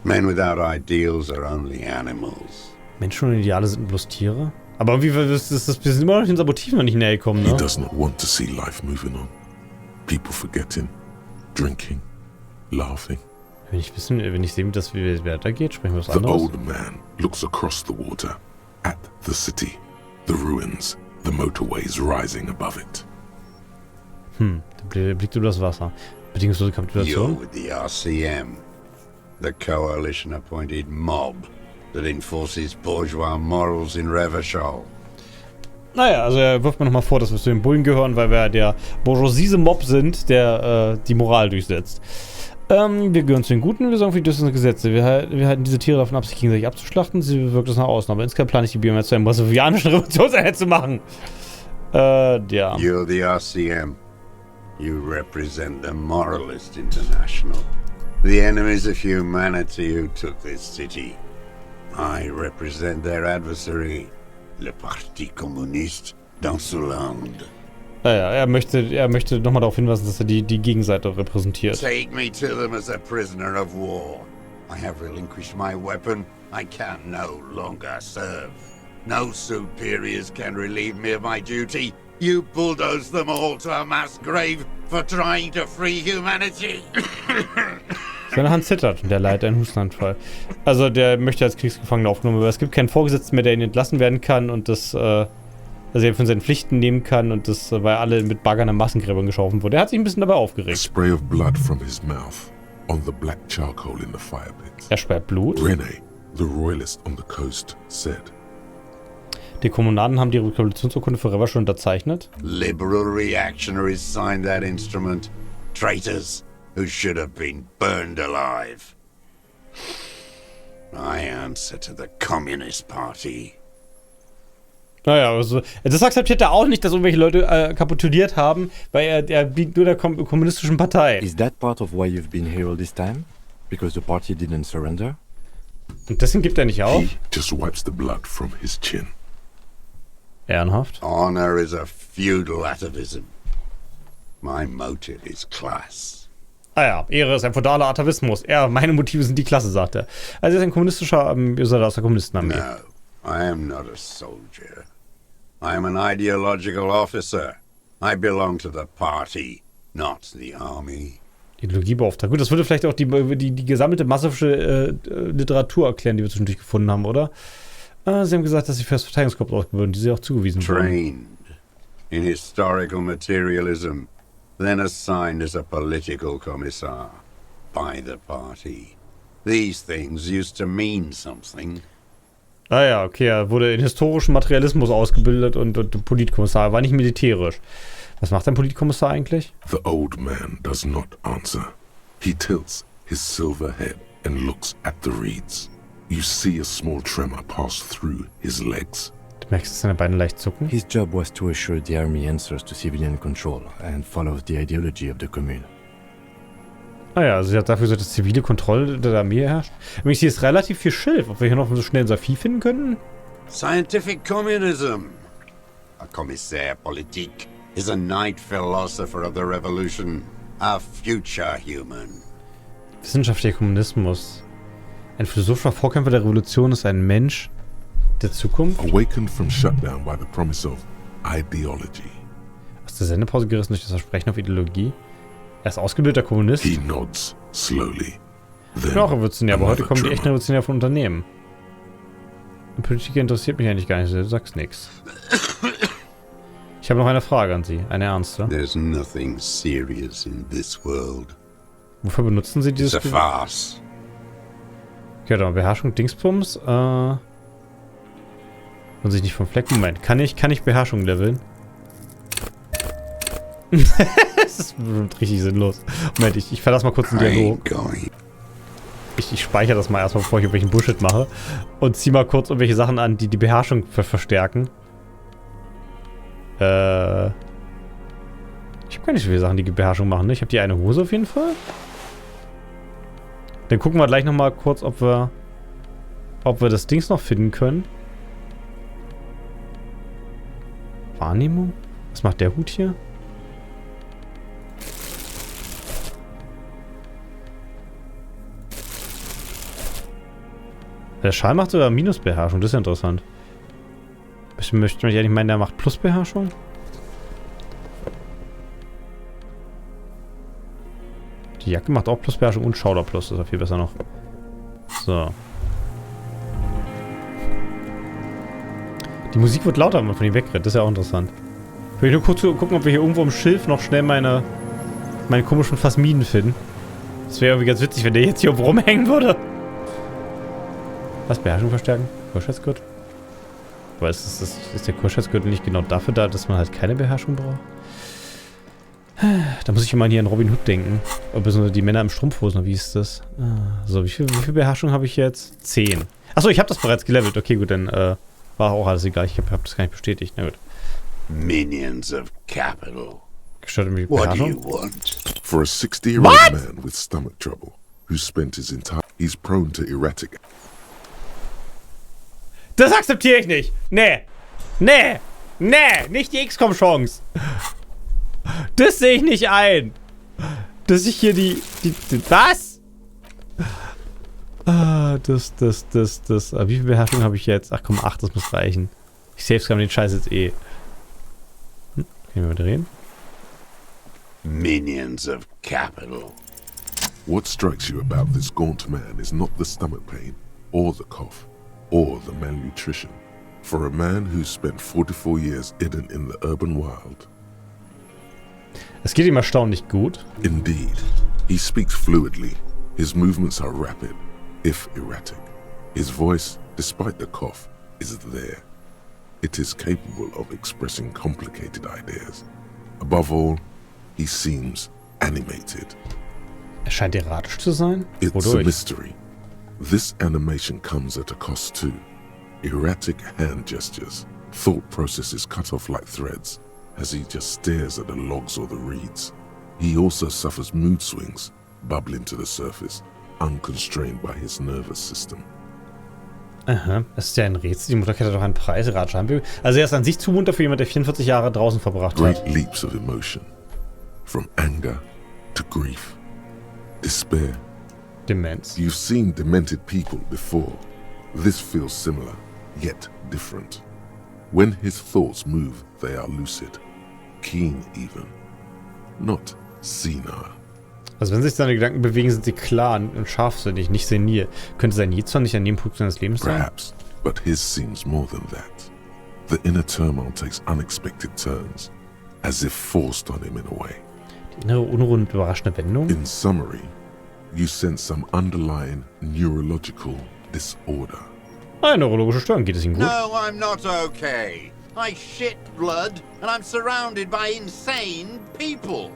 Men without ideals are only animals. Menschen und Ideale sind bloß Tiere? Aber irgendwie, wir sind immer noch den Sabotiven nicht näher gekommen, He ne? does not want to see life moving on. People forgetting, drinking, laughing. Wenn ich sehen, dass es weitergeht, sprechen wir was The anderes. old man looks across the water, at the city, the ruins, the motorways rising above it. Der blickt über das Wasser. Bedingungslose You're Kapitulation. with the RCM, the coalition-appointed mob that enforces bourgeois morals in Revachol. Naja, also er wirft mir nochmal vor, dass wir zu den Bullen gehören, weil wir der bourgeoisiese Mob sind, der die Moral durchsetzt. Wir gehören zu den Guten, wir sorgen für die düstersten Gesetze. Wir halten diese Tiere davon ab, sich gegenseitig abzuschlachten. Sie wirkt das nach außen, aber insgesamt plane ich die Biometrie zu einem brasilianischen Revolutionseinheit zu machen. Ja. You're the RCM. You represent the Moralist International. The enemies of humanity who took this city. I represent their adversary, le Parti Communiste dans ce land. Naja, er möchte nochmal darauf hinweisen, dass er die Gegenseite repräsentiert. Take me to them as a prisoner of war. I have relinquished my weapon. I can no longer serve. No superiors can relieve me of my duty. You bulldoze them all to a mass grave for trying to free humanity. Seine Hand zittert und der leidet einen Hustenanfall. Also der möchte als Kriegsgefangener aufgenommen werden. Es gibt keinen Vorgesetzten mehr, der ihn entlassen werden kann und das, also er von seinen Pflichten nehmen kann und das, weil alle mit Baggern an Massengräbern geschaufelt wurden. Er hat sich ein bisschen dabei A aufgeregt. spray of blood from his mouth on the black charcoal in the fire pit. Er sperrt Blut. Rene, the royalist on the coast, said, Die Kommunaden haben die Revolutionsurkunde für Revachol unterzeichnet. Liberal reactionaries signed that instrument. Traitors who should have been burned alive. I answer to the Communist Party. Naja, also das akzeptiert er auch nicht, dass irgendwelche Leute kapituliert haben, weil er dient nur der kommunistischen Partei. Is that part of why you've been here all this time? Because the party didn't surrender? Und deswegen gibt er nicht auf. he just wipes the blood from his chin. Ehrenhaft. Honor is a feudal atavism. My motive is class. Ah ja, Ehre ist ein feudaler Atavismus. Meine Motive sind die Klasse, sagt er. Also er ist ein kommunistischer Soldat aus der Kommunistenarmee. No, I am not a soldier. I am an ideological officer. I belong to the party, not the army. Ideologiebeauftragter. Gut, das würde vielleicht auch die gesammelte massivische Literatur erklären, die wir zwischendurch gefunden haben, oder? Sie haben gesagt, dass sie für das Verteidigungskorps ausgebildet wurden, die sie auch zugewiesen wurden. Trained in historical materialism, then assigned as a political commissar by the party. These things used to mean something. Ah ja, okay, er wurde in historischem Materialismus ausgebildet und Politkommissar, war nicht militärisch. Was macht ein Politkommissar eigentlich? The old man does not answer. He tilts his silver head and looks at the reeds. You see a small tremor pass through his legs. Du merkst, dass seine Beine leicht zucken. His job was to assure the army answers to civilian control and follows the ideology of the commune. Ah ja, also sie hat dafür gesagt, dass zivile Kontrolle der Armee herrscht. Übrigens, hier ist relativ viel Schilf. Ob wir hier noch so schnell unser Vieh finden könnten? Scientific communism. A commissaire politique is a night philosopher of the revolution, a future human. Wissenschaftlicher Kommunismus. Ein philosophischer Vorkämpfer der Revolution ist ein Mensch der Zukunft. Awakened from shutdown by the promise of ideology. Aus der Sendepause gerissen durch das Versprechen auf Ideologie. Er ist ausgebildeter Kommunist. He nods slowly. Then Noch Revolutionär, aber heute kommen die another echten tremor. Revolutionäre von Unternehmen. Politik interessiert mich eigentlich gar nicht, du sagst nichts. Ich habe noch eine Frage an Sie, eine ernste. There's nothing serious in this world. Wofür benutzen Sie dieses... It's a farce. Okay, dann Beherrschung, Dingsbums, und sich nicht vom Fleck. Moment, kann ich Beherrschung leveln? Das ist richtig sinnlos. Moment, ich verlasse mal kurz den Dialog. Ich speichere das mal erstmal, bevor ich irgendwelchen Bullshit mache. Und ziehe mal kurz irgendwelche Sachen an, die die Beherrschung verstärken. Ich habe gar nicht so viele Sachen, die Beherrschung machen, ne? Ich habe die eine Hose auf jeden Fall. Dann gucken wir gleich nochmal kurz, ob wir das Dings noch finden können. Wahrnehmung? Was macht der Hut hier? Der Schal macht sogar Minusbeherrschung, das ist ja interessant. Möchte man ja nicht meinen, der macht Plusbeherrschung? Die Jacke macht auch Plusbeherrschung und Schauder Plus, das ist ja viel besser noch. So. Die Musik wird lauter, wenn man von ihm wegrennt, das ist ja auch interessant. Ich will nur kurz gucken, ob wir hier irgendwo im Schilf noch schnell meine komischen Phasmiden finden. Das wäre irgendwie ganz witzig, wenn der jetzt hier oben rumhängen würde. Was? Beherrschung verstärken? Kurzschaltgürtel? Aber ist der Kurzschaltgürtel nicht genau dafür da, dass man halt keine Beherrschung braucht? Da muss ich immer hier an Robin Hood denken. Oder die Männer im Strumpfhosen, wie ist das? So, wie viel Beherrschung habe ich jetzt? 10. Achso, ich habe das bereits gelevelt. Okay, gut, dann war auch alles egal. Ich hab das gar nicht bestätigt. Na gut. Minions of capital. Gestört mich What do Beherrschung? you want? For a 60-year-old man with stomach trouble, who spent his entire... He's prone to erratic... Das akzeptiere ich nicht! Nee! Nee! Nee! Nicht die XCOM-Chance! Das sehe ich nicht ein! Dass ich hier die was? Wie viel Beherrschung habe ich jetzt? 8,8, das muss reichen. Ich savescam den Scheiß jetzt eh. Können wir mal drehen? Minions of capital. What strikes you about this gaunt man is not the stomach pain, or the cough, or the malnutrition. For a man who spent 44 years hidden in the urban wild. Es geht ihm erstaunlich gut. Indeed, he speaks fluidly. His movements are rapid, if erratic. His voice, despite the cough, is there. It is capable of expressing complicated ideas. Above all, he seems animated. Er scheint erratisch zu sein. It's a Wodurch? mystery. This animation comes at a cost too. Erratic hand gestures, thought processes cut off like threads, as he just stares at the logs or the reeds. He also suffers mood swings, bubbling to the surface, unconstrained by his nervous system. Aha, das ist ja ein Rätsel. Die Mutterkette hat doch einen Preis. Also er ist an sich zu munter für jemand, der 44 Jahre draußen verbracht hat. Great leaps of emotion, from anger to grief, despair. Demenz. You've seen demented people before. This feels similar, yet different. When his thoughts move, they are lucid, keen even, not senile. Also wenn sich seine Gedanken bewegen, sind sie klar und scharfsinnig, nicht senil. Könnte sein Jezorn nicht an dem Punkt seines Lebens sein? Perhaps, but his seems more than that. The inner turmoil takes unexpected turns, as if forced on him in a way. Die innere Unruhe und überraschende Wendung? In summary, you sense some underlying neurological disorder. Eine neurologische Störung. Geht es ihm gut? No, I'm not okay. I shit blood and I'm surrounded by insane people.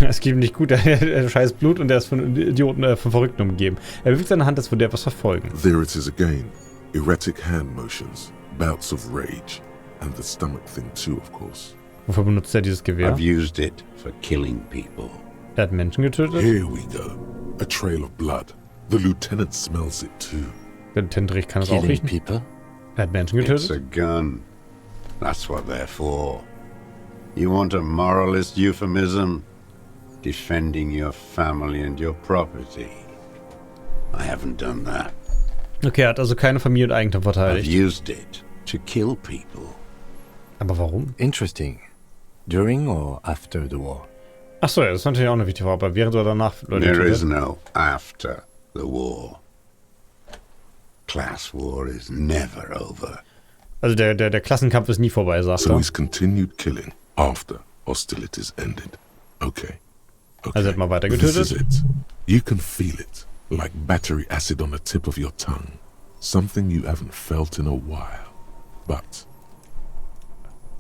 Es geht ihm nicht gut. Er scheißt Blut und er ist von Idioten, von Verrückten umgeben. Er bewegt seine Hand, als würde er etwas verfolgen. There it is again. Erratic hand motions, bouts of rage, and the stomach thing too, of course. Wofür benutzt er dieses Gewehr? I've used it for killing people. Er hat Menschen getötet. Here we go. A trail of blood. The lieutenant smells it too. Der Lieutenant riecht, kann es auch Killing riechen. people? Er hat Menschen It's a getötet. gun. That's what they're for. You want a moralist euphemism? Defending your family and your property. I haven't done that. Okay, er hat also keine Familie und Eigentum I've verteidigt. used it to kill people. Aber warum? Interesting. During or after the war? Achso, ja, das ist natürlich auch eine wichtige Frage. Aber während oder danach Leute There is getötet? no after the war. class war is never over. Also der Klassenkampf ist nie vorbei, sagt So er. he's continued killing after hostilities ended. Okay. Also er hat mal weiter This is getötet. it. You can feel it, like battery acid on the tip of your tongue. Something you haven't felt in a while. But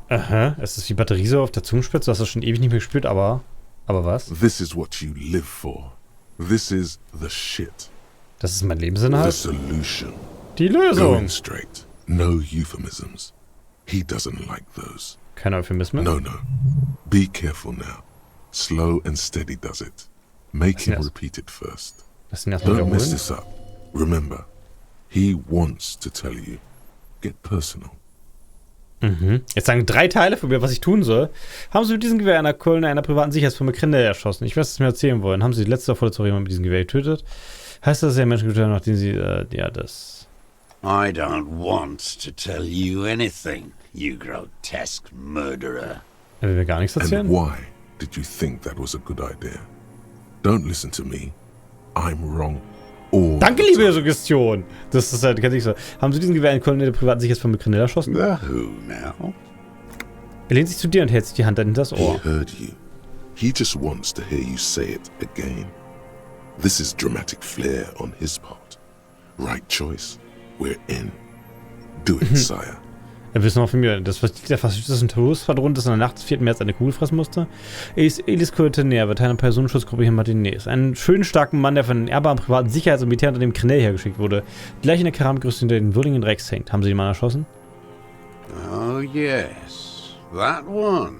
Aha, es ist wie Batterie so auf der Zungenspitze. Du hast das schon ewig nicht mehr gespürt, aber was? this is what you live for. This is the shit. Das ist mein The Lebensinhalt? solution. Die Going Lösung. straight. No euphemisms. He doesn't like those. Keine Euphemismen? No. Be careful now. Slow and steady does it. Make him Yes. repeat it first. Lass ihn erstmal Don't mess wiederholen. this up. Remember, he wants to tell you. Get personal. Mhm. Jetzt sagen 3 Teile von mir, was ich tun soll. Haben Sie mit diesem Gewehr einer Kolonne einer privaten Sicherheitsfirma Krinder erschossen? Ich weiß, was Sie mir erzählen wollen. Haben Sie die letzte oder vorletzte Woche jemand mit diesem Gewehr getötet? Heißt das, dass Sie einen Menschen getötet haben, nachdem Sie, ja, das... I don't want to tell you anything, you grotesque murderer. Er will mir gar nichts And erzählen? why did you think that was a good idea? Don't listen to me. I'm wrong. All Danke, the liebe time. Suggestion. Das ist halt ganz nicht so. Haben Sie diesen Gewehr in Kolonne der privaten Sicherheitsfirma Krinder erschossen? The who now? Er lehnt sich zu dir und hält sich die Hand dann hinter das He Ohr. heard you. He just wants to hear you say it again. This is dramatic flair on his part. Right choice. We're in. Do it, sire. Er will noch von mir, das der faschistischen Terroristverbund, das in der Nacht des 4. März eine Kugel fressen musste. Elis Coetanea wird einer Personenschutzgruppe hier Martinez. Einen schönen, starken Mann, der von den ehrbaren privaten Sicherheits- und Militärunternehmen Crenel hergeschickt wurde. Gleich in der Keramikgerüste hinter den würdigen Rex hängt. Haben Sie den Mann erschossen? Oh, yes. That one.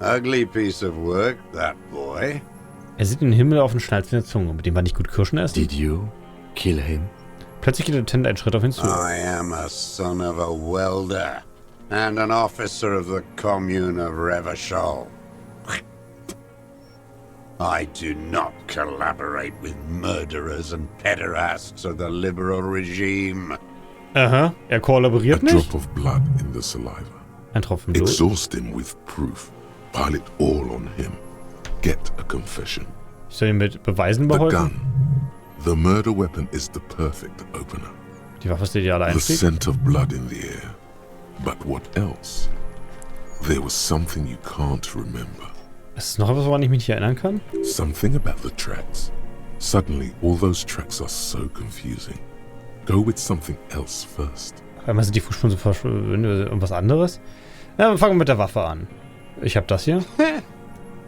Ugly piece of work, that boy. Er sieht den Himmel auf den Schnalz in der Zunge. Mit dem war nicht gut Kirschen essen. Did you kill him? Plötzlich geht der Lieutenant einen Schritt auf ihn zu. I am a son of a welder and an officer of the commune of Revachol. I do not collaborate with murderers and pederasts of the liberal regime. Aha, er A kollaboriert nicht. drop of blood in the saliva. Ein Tropfen Blut. Exhaust him with proof. Pile it all on him. Get a confession. Ich soll ihm mit Beweisen The behelfen. gun. The murder weapon is the perfect opener. Die Waffe ist der ideale The Einstieg. scent of blood in the air. But what else? There was something you can't remember. Ist es noch etwas, woran ich mich nicht erinnern kann? Something about the tracks. Suddenly, all those tracks are so confusing. Go with something else first. Einmal sind die Fußspuren so verschwunden und was anderes. Ja, wir fangen mit der Waffe an. Ich habe das hier.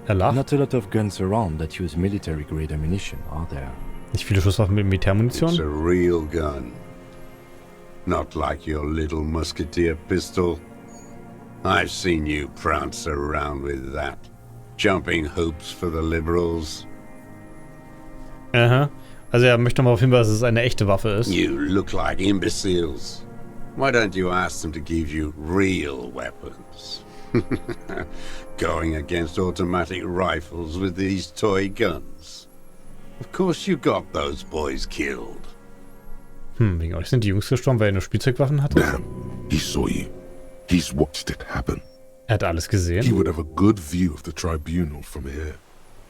Er lacht. Not a lot of guns around that use military-grade ammunition, are there? Nicht viele Schusswaffen mit It's a Militärmunition. real gun. Not like your little musketeer pistol. I've seen you prance around with that. Jumping hoops for the liberals. Aha. Also er möchte mal darauf hinweisen, dass es eine echte Waffe ist. You look like imbeciles. Why don't you ask them to give you real weapons? Going against automatic rifles with these toy guns. Of course you got those boys killed. Wegen euch sind die Jungs gestorben, weil er nur Spielzeugwaffen hatte. Damn, he saw you. He's watched it happen. Er hat alles He gesehen. would have a good view of the tribunal from here.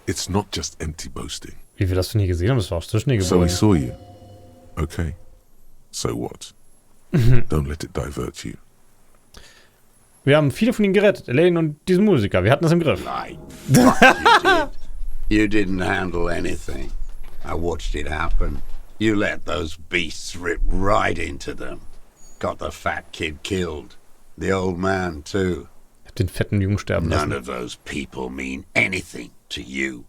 It's not just empty boasting. Wie wir das von hier gesehen haben, das war auch zwischen den So he Gebäuden. saw you. Okay. So what? Don't let it divert you. Wir haben viele von ihnen gerettet. Elaine und diesen Musiker. Wir hatten das im Griff. Like, fuck you did. You didn't handle anything. I watched it happen. You let those beasts rip right into them. Got the fat kid killed. The old man, too. Ich hab den fetten Jungen sterben None lassen. of those people mean anything to you.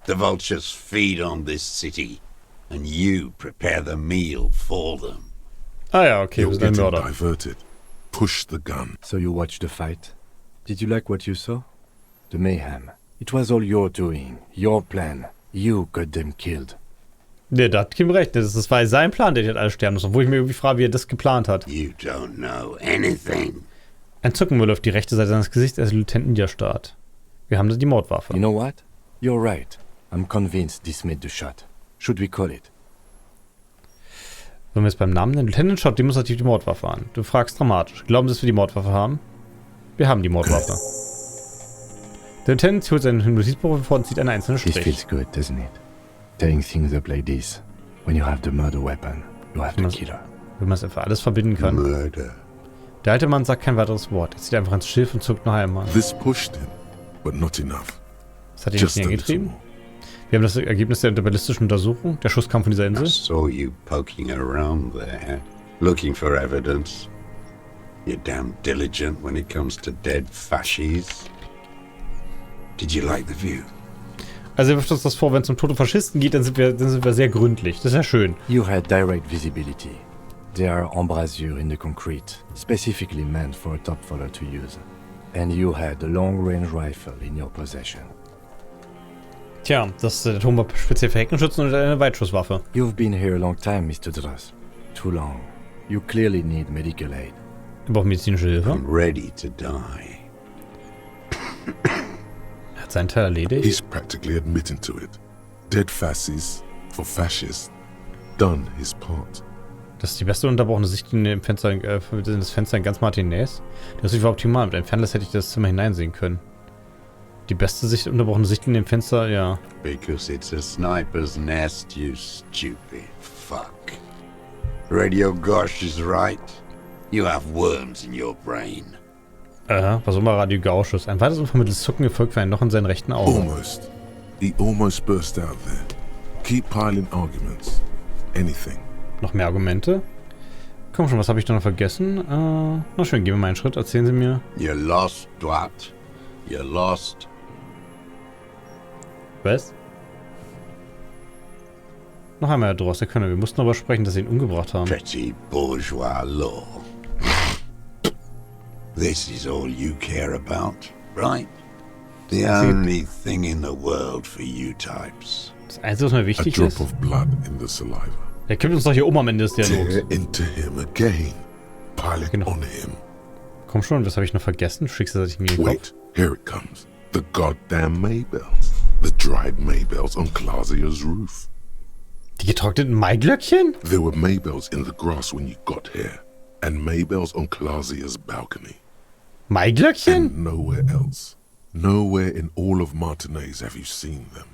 The vultures feed on this city, and you prepare the meal for them. Ah ja, okay, wir You're sind ein getting Mörder. diverted. Push the gun. So you watched the fight. Did you like what you saw? The mayhem. It was all your doing, your plan. You got them killed. Nee, da hat Kim recht. Das war sein Plan, der hat alle sterben lassen. Obwohl ich mir irgendwie frage, wie er das geplant hat. You don't know anything. Ein Zucken läuft die rechte Seite seines Gesichts, als der Lieutenant niederstarrt. Wir haben die Mordwaffe. You know what? You're right. I'm convinced this made the shot. Should we call it? Wenn wir jetzt beim Namen nennen, Lieutenant schaut demonstrativ die Mordwaffe an. Du fragst dramatisch. Glauben Sie, dass wir die Mordwaffe haben? Wir haben die Mordwaffe. Der Lieutenant holt sein Notizbuch hervor und zieht eine einzelne This Strich. feels good, doesn't it? Tearing things up like this. When you have the murder weapon, you have the killer. Wenn man es einfach alles verbinden kann. Murder. Der alte Mann sagt kein weiteres Wort. Er zieht einfach ins Schilf und zuckt noch einmal. This pushed him, but not enough. Das hat ihn Just nicht a little angetrieben. more. Wir haben das Ergebnis der ballistischen Untersuchung. Der Schuss kam von dieser I Insel. saw you poking around there, looking for evidence. You're damn diligent when it comes to dead fascists. Did you like the view? Also er wirft uns das vor, wenn es um tote Faschisten geht, dann sind wir sehr gründlich. Das ist ja schön. You had direct visibility. There are embrasures in the concrete, specifically meant for a top follower to use. And you had a long-range rifle in your possession. Tja, das der Turm war speziell für Heckenschützen und eine Weitschusswaffe. You've been here a long time, Mr. Dross. Too long. You clearly need medical aid. Er braucht medizinische Hilfe. I'm ready to die. Er hat seinen Teil erledigt. He's practically admitting to it. Dead fascists for fascists. Done his part. Das ist die beste unterbrochene Sichtlinie im Fenster, das Fenster in ganz Martinez. Das war optimal. Mit einem Fernlass hätte ich das Zimmer hineinsehen können. Die beste unterbrochene Sichtlinie im Fenster, ja. Because it's a sniper's nest, you stupid fuck. Radio Gosh is right. You have worms in your brain. Was immer Radio Gausch ist. Ein weiteres unvermitteltes Zucken gefolgt für ein Loch in seinen rechten Auge. Almost. He almost burst out there. Keep piling arguments. Anything. Noch mehr Argumente? Komm schon, was habe ich da noch vergessen? Na schön, gehen wir mal einen Schritt. Erzählen Sie mir. You're lost, Dwat. You're lost. Was? Noch einmal, Herr Dross, Herr Könner, wir mussten darüber sprechen, dass Sie ihn umgebracht haben. Petty bourgeois law. This is all you care about, right? The only thing in the world for you types. Das Einzige, was mir A wichtig drop ist, of blood in the saliva. er kippt uns doch hier am Ende des Dialogs. Tear into him again. Pile it Genau. on him. Komm schon, was habe ich noch vergessen? Schickst du mir den Kopf? Wait, here it comes. The goddamn Maybells. The dried Maybells on Clausia's roof. Die getrockneten Maiglöckchen? There were Maybells in the grass when you got here. And Maybells on Clausia's balcony. Maiglöckchen? And nowhere else. Nowhere in all of Martinez have you seen them.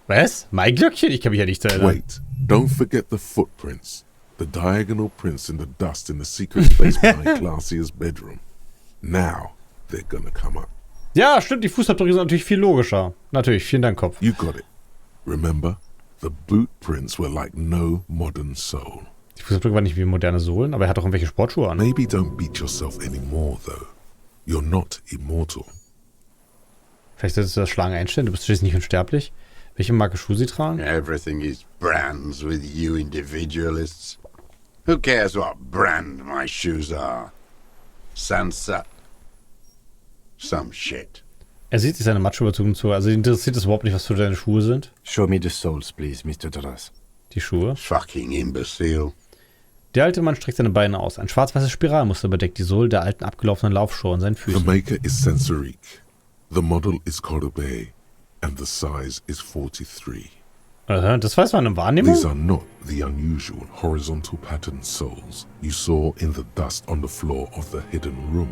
Was? Maiglöckchen? Ich kann mich ja nicht erinnern. Wait, don't forget the footprints. The diagonal prints in the dust in the secret space behind Clausia's bedroom. Now, they're gonna come up. Ja, stimmt, die Fußabdrücke sind natürlich viel logischer. Natürlich, vielen Dank, Kopf. You got it. Remember? The boot prints were like no modern soul. Die Fußabdrücke waren nicht wie moderne Sohlen, aber er hat doch irgendwelche Sportschuhe an. Maybe don't beat yourself anymore, though. You're not immortal. Vielleicht solltest du das Schlagen einstellen, du bist schließlich nicht unsterblich. Welche Marke Schuhe sie tragen? Everything is brands with you individualists. Who cares what brand my shoes are? Sansa. Some shit. Er sieht sich seine Macho-Überzüge zu. Also ihn interessiert es überhaupt nicht, was für deine Schuhe sind. Show me the soles, please, Mr. Dross. Die Schuhe. Fucking imbecile. Der alte Mann streckt seine Beine aus. Ein schwarz-weißes Spiralmuster bedeckt die Sohle der alten abgelaufenen Laufschuhe an seinen The Füßen. maker is Sensorique. The model is Cordobe. And the size is 43. Das weiß man in Wahrnehmung? These are not the unusual horizontal pattern soles you saw in the dust on the floor of the hidden room.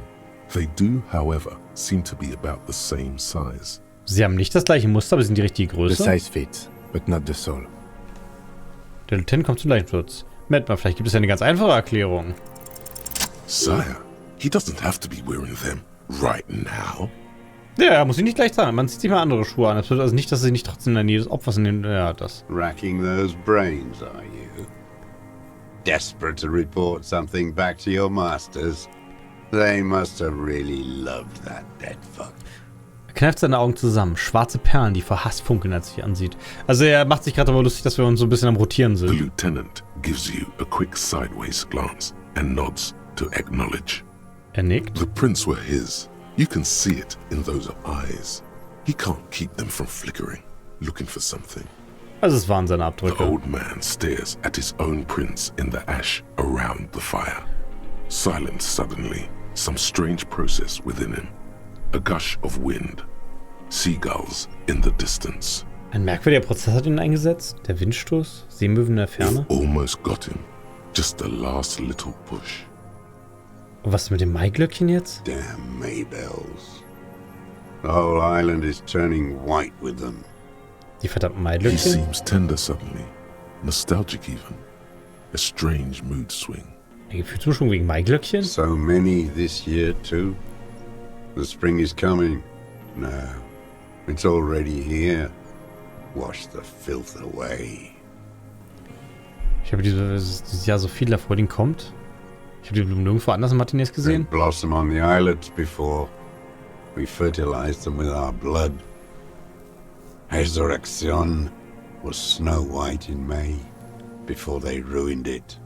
They do, however, seem to be about the same size. Sie haben nicht das gleiche Muster, aber sind die richtige The Größe. size fits, but not the sole. Der Lieutenant kommt zum Leichenschutz. Moment mal, vielleicht gibt es ja eine ganz einfache Erklärung. Sire, he doesn't have to be wearing them right now. Ja, muss ich nicht gleich sagen. Man zieht sich mal andere Schuhe an. Das bedeutet also nicht, dass sie nicht trotzdem in der Nähe des Opfers in den... Ja, das. Racking those brains, are you? Desperate to report something back to your masters? They must have really loved that dead fuck. Er kneift seine Augen zusammen. Schwarze Perlen, die vor Hass funkeln, als er sich ansieht. Also er macht sich gerade aber lustig, dass wir uns so ein bisschen am Rotieren The sind. lieutenant gives you a quick sideways glance and nods to acknowledge. Er nickt. The prints were his. You can see it in those eyes. He can't keep them from flickering, looking for something. Also es waren seine The Abdrücke. old man stares at his own prints in the ash around the fire. Silent suddenly, some strange process within him. A gush of wind. Seagulls in the distance. Ein merkwürdiger Prozess hat ihn eingesetzt. Der Windstoß, Seemöwen in der Ferne. You've almost got him. Just the last little push. Und was ist mit dem Maiglöckchen jetzt? Damn Maybells. The whole island is turning white with them. Die verdammten He Maiglöckchen? seems tender suddenly. nostalgic even, a strange mood swing. Ein Gefühlsumschwung wegen Maiglöckchen? So many this year too. The spring is coming. No, it's already here. Wash the filth away. Ich habe dieses Jahr so viel davor, den kommt. Ich habe die Blumen nirgendwo anders in Martinez They gesehen. blossom on the islets before we fertilize them with our blood. Resurrection was snow white in May before they ruined it.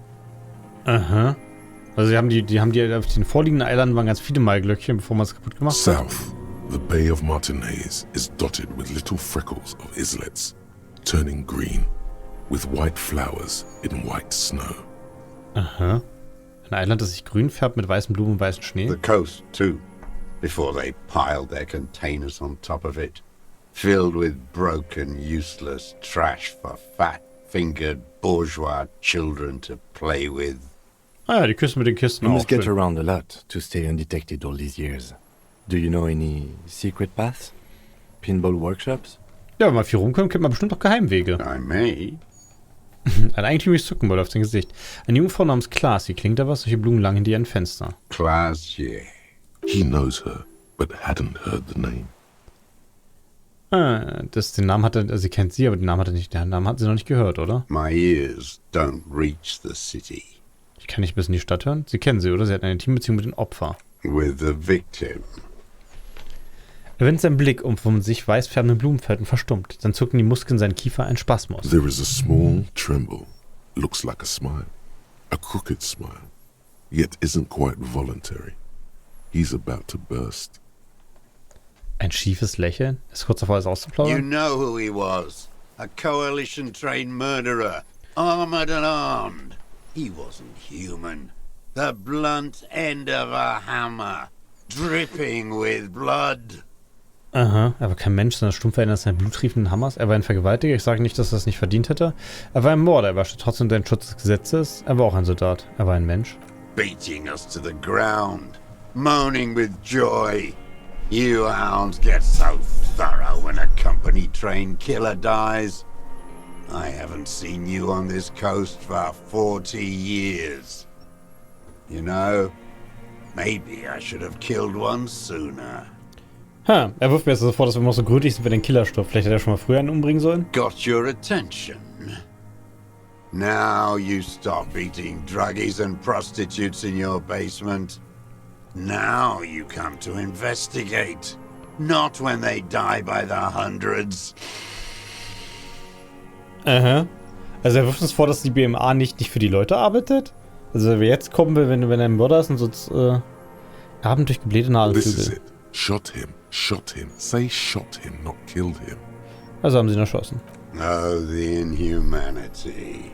Aha. Also die haben die auf den vorliegenden Eilanden waren ganz viele Maiglöckchen, bevor man es kaputt gemacht hat. South, the Bay of Martinez is dotted with little freckles of islets, turning green, with white flowers in white snow. Aha. Ein Eiland, das sich grün färbt mit weißen Blumen und weißen Schnee. The coast, too, before they piled their containers on top of it, filled with broken, useless trash for fat-fingered bourgeois children to play with. Ah ja, die Küste mit den Kisten You auch. must get Schön. around a lot to stay undetected all these years. Do you know any secret paths? Pinball workshops? Ja, wenn man viel rumkommt, kennt man bestimmt auch Geheimwege. I may. Ein eigentümliches Zuckenball auf sein Gesicht. Eine junge Frau namens Klaas, die klingt da was, solche Blumen lang hinter ihren Fenster. Class, yeah. He knows her, but hadn't heard the name. Den Namen hat er, also sie kennt sie, aber den Namen hat er nicht, den Namen hat sie noch nicht gehört, oder? My ears don't reach the city. Ich kann nicht bis in die Stadt hören. Sie kennen sie, oder? Sie hat eine Teambeziehung mit dem Opfer. With the victim. Er wendet seinen Blick um vom sich weiß färbenden Blumenfeld und verstummt. Dann zucken die Muskeln seinen Kiefer ein Spasmus. There is a small tremble, looks like a smile, a crooked smile, yet isn't quite voluntary. He's about to burst. Ein schiefes Lächeln? Ist kurz davor, es You auszuplaudern? know who he was. A coalition-trained murderer. Armored and armed. He wasn't human. The blunt end of a hammer. Dripping with blood. Aha, er war kein Mensch, sondern stumpf einer seines blutriefenden Hammers. Er war ein Vergewaltiger, ich sage nicht, dass er es nicht verdient hätte. Er war ein Mörder, er war trotzdem den Schutz des Gesetzes. Er war auch ein Soldat. Er war ein Mensch. Beating us to the ground. Moaning with joy. You hounds get so thorough when a company-trained killer dies. I haven't seen you on this coast for 40 years. You know, maybe I should have killed one sooner. Ha, er wirft mir jetzt so vor, dass wir noch so gründlich sind, wenn den Killer stirbt. Vielleicht hätte er schon mal früher einen umbringen sollen. Got your attention. Now you stop eating druggies and prostitutes in your basement. Now you come to investigate. Not when they die by the hundreds. Aha. Also er wirft uns vor, dass die BMA nicht für die Leute arbeitet? Also wenn wir jetzt kommen will, wenn er ein Mörder ist und so Abend durch geblähte This is Nadelflügel. it. Shot him. Say shot him, not killed him. Also haben sie ihn erschossen. Oh, the inhumanity.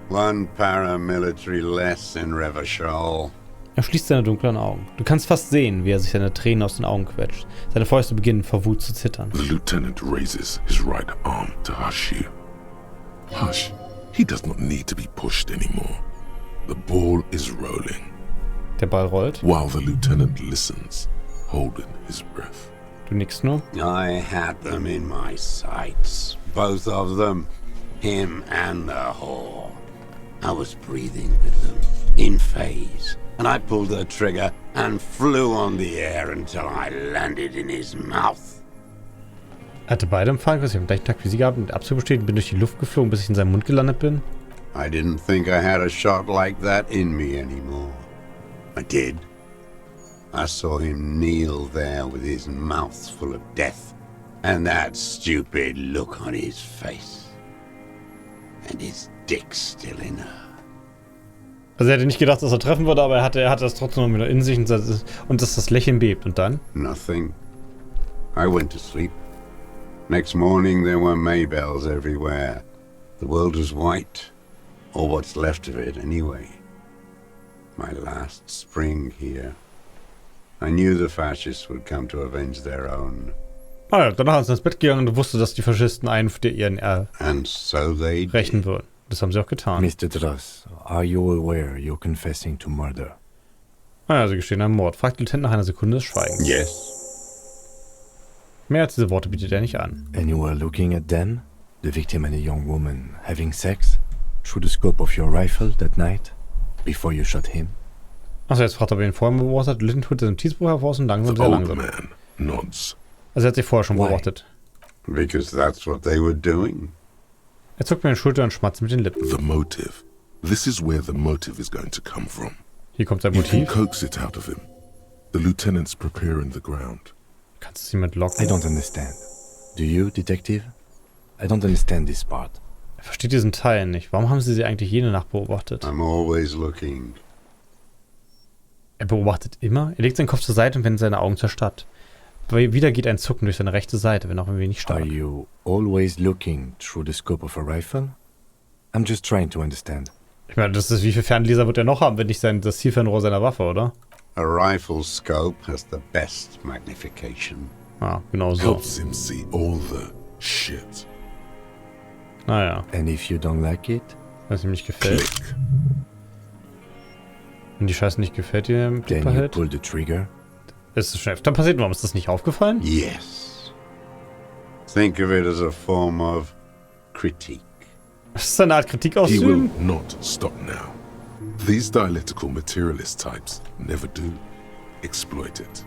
One paramilitary less in Revachol. Er schließt seine dunklen Augen. Du kannst fast sehen, wie er sich seine Tränen aus den Augen quetscht. Seine Fäuste beginnen vor Wut zu zittern. The lieutenant raises his right arm to hush you. Hush. He does not need to be pushed anymore. The ball is rolling. Der Ball rollt. While the lieutenant listens, holding his breath. Du nickst nur. I had them in my sights. Both of them. Him and the whore. I was breathing with them. In phase. And I pulled the trigger and flew on the air until I landed in his mouth. Er hatte beide im Fall, ich habe am gleichen Tag wie sie gehabt, mit Abzug bestätigt, bin durch die Luft geflogen, bis ich in seinem Mund gelandet bin. I didn't think I had a shot like that in me anymore. I did. I saw him kneel there with his mouth full of death, and that stupid look on his face. And his dick still in her. Also er hätte nicht gedacht, dass er treffen würde, aber er hatte das trotzdem noch wieder in sich und dass das Lächeln bebt. Und dann? Nothing. I went to sleep. Next morning there were Maybells everywhere. The world was white. Or what's left of it, anyway. My last spring here. I knew the fascists would come to avenge their own. Ah ja, danach ist er ins Bett gegangen und du wusstest, dass die Faschisten einen für ihren And so they did. rächen würden. Das haben sie auch getan. Mr. Dross, are you aware you're confessing to murder? Ah ja, sie gestehen einen Mord. Fragt Lieutenant nach einer Sekunde des Schweigens. Yes. Mehr als diese Worte bietet er nicht an. And you were looking at them? The victim and a young woman having sex through the scope of your rifle that night before you shot him? Achso, jetzt fragt er, ob er ihn vorher beobachtet hat. Linton holt das Notizbuch hervor und langsam, The sehr old langsam. man nods. Also er hat sich vorher schon Why? beobachtet. Because that's what they were doing. Er zuckt mir die Schulter und schmatzt mit den Lippen. The motive. This is where the motive is going to come from. Hier kommt sein You can Motiv. coax it out of him. The lieutenant's preparing the ground. Kannst du jemand locken? I don't understand. Do you, detective? I don't understand this part. Er versteht diesen Teil nicht. Warum haben sie eigentlich jede Nacht beobachtet? I'm always looking. Er beobachtet immer. Er legt seinen Kopf zur Seite und wendet seine Augen zur Stadt. Wieder geht ein Zucken durch seine rechte Seite, wenn auch ein wenig Are stark. you always looking through the scope of a rifle? I'm just trying to understand. Ich meine, wie viel Fernleser wird er noch haben, wenn nicht das Zielfernrohr seiner Waffe, oder? A rifle scope has the best magnification. Ah, genau so. Helps him see all the shit. Naja, And if you don't like it? wenn es ihm nicht gefällt. Click. Wenn die Scheiße nicht gefällt, die er im Blick Then you behält. pull the trigger? Ist es schon öfter passiert? Warum ist das nicht aufgefallen? Yes. Think of it as a form of critique. Das ist eine Art Kritik He will ausüben. not stop now. These dialectical materialist types never do. Exploit it.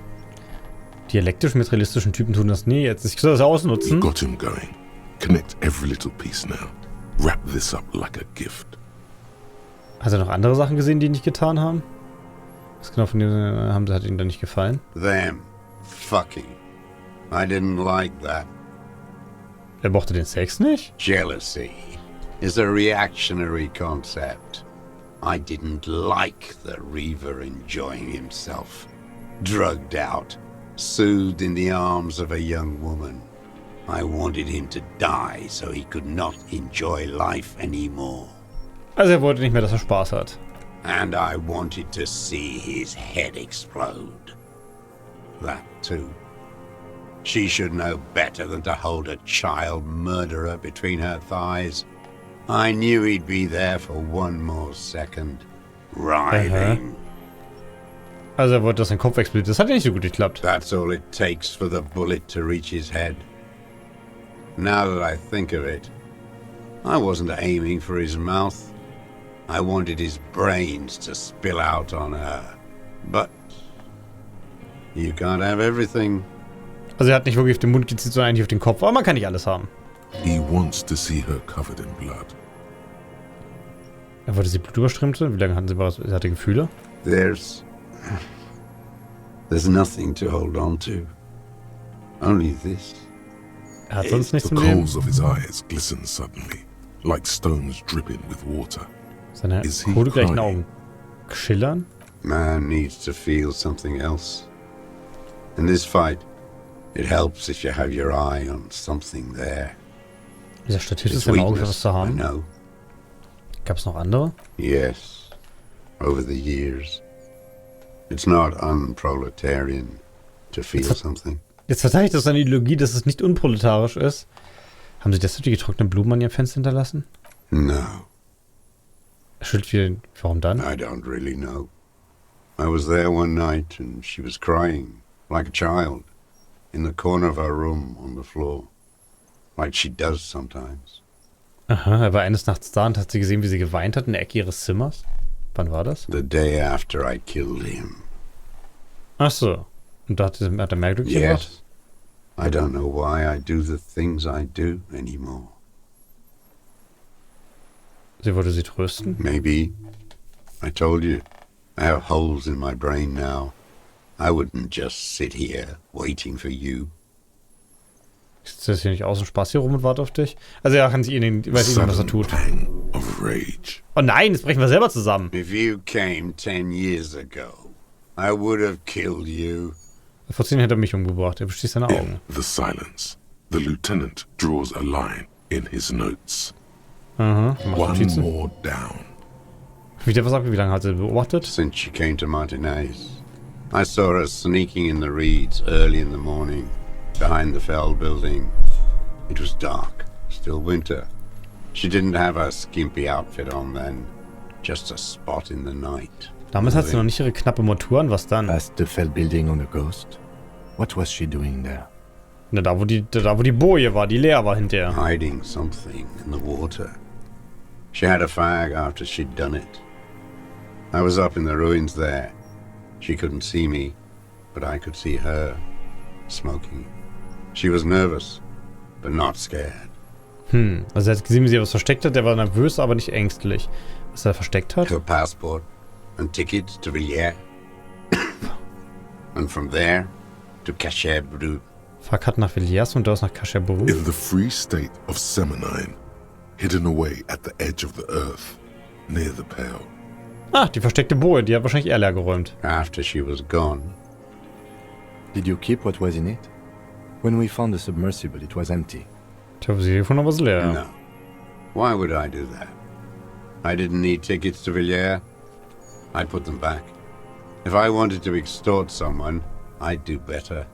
Dialektisch-materialistischen Typen tun das nie. Jetzt ich soll das You ausnutzen. got him going. Connect every little piece now. Wrap this up like a gift. Hast du noch andere Sachen gesehen, die nicht getan haben? Was genau von denen hat ihnen da nicht gefallen? Them. Fucking. I didn't like that. Er mochte den Sex nicht? Jealousy is a reactionary concept. I didn't like the Reaver enjoying himself. Drugged out, soothed in the arms of a young woman. I wanted him to die so he could not enjoy life anymore. Also er wollte nicht mehr, dass er Spaß hat. And I wanted to see his head explode. That too. She should know better than to hold a child murderer between her thighs. I knew he'd be there for one more second. Writhing. Also er wollte, dass sein Kopf explodiert. Das hat ja nicht so gut geklappt. That's all it takes for the bullet to reach his head. Now that I think of it, I wasn't aiming for his mouth. I wanted his brains to spill out on her. But you can't have everything. Also er hat nicht wirklich auf den Mund gezielt, sondern eigentlich auf den Kopf. Aber man kann nicht alles haben. He wants to see her covered in blood. Er wollte sie blutüberströmte. Wie lange hatten sie was? Er hatte Gefühle. There's nothing to hold on to. Only this. Er hat sonst nichts The im Leben. coals of his eyes glisten suddenly, like stones dripping with water. Seine Is he kohlegleichen crying? Augen schillern. Man needs to feel something else. In this fight, it helps if you have your eye on something there. Dieser Statist ist It's im Auge für was weakness, zu I haben. know. Gab es noch andere? Yes, over the years. It's not unproletarian to feel something. Jetzt verteidigt das seine Ideologie, dass es nicht unproletarisch ist. Haben sie deshalb die getrockneten Blumen an ihrem Fenster hinterlassen? No, Er schüttelt wieder. Warum dann? I don't really know. I was there one night and she was crying, like a child, in the corner of her room on the floor, like she does sometimes. Aha, er war eines Nachts da und hat sie gesehen, wie sie geweint hat in der Ecke ihres Zimmers. Wann war das? The day after I killed him. Ach so. Und da hat er mehr Glück gebracht? Yes. I don't know why I do the things I do anymore. Sie wollte sie trösten. Maybe. I told you, I have holes in my brain now. I wouldn't just sit here waiting for you. Sitzt das hier nicht aus und Spaß hier rum und wartet auf dich? Also er kann sich weiß nicht, was er Sudden tut. pang of rage. Oh nein, jetzt brechen wir selber zusammen. If you came 10 years ago, I would have killed you. Vor 10 hätte er mich umgebracht. Er beschließt seine Augen. In the silence, the lieutenant draws a line in his notes. Aha. Er macht One Notizen. more down. Wieder was ab, wie lange hat er beobachtet? Since she came to Martinez, I saw her sneaking in the reeds early in the morning, behind the Fell building. It was dark, still winter. She didn't have her skimpy outfit on then, just a spot in the night. Damals hat sie noch nicht ihre knappe Montur an. Was dann? Past the Fell building on a ghost? What was she doing there? Na, da wo die Boje war, die leer war hinterher. Hiding something in the water. She had a fag after she'd done it. I was up in the ruins there. She couldn't see me, but I could see her, smoking. She was nervous, but not scared. Also er hat gesehen, wie sie was versteckt hat. Der war nervös, aber nicht ängstlich. Was er versteckt hat? Her passport and ticket to Villiers. And from there to Cachet-Brut. Fahrkarte nach Villiers und daraus nach Cachet-Brut. In the free state of Seminine, hidden away at the edge of the earth, near the Pale. Ah, die versteckte Boje, die hat wahrscheinlich er leer geräumt. After she was gone. Did you keep what was in it? When we found the submersible, it was empty. Tja, sie gefunden, aber es leer. No. Why would I do that? I didn't need tickets to Villiers. I put them back. If I wanted to extort someone, I'd do better.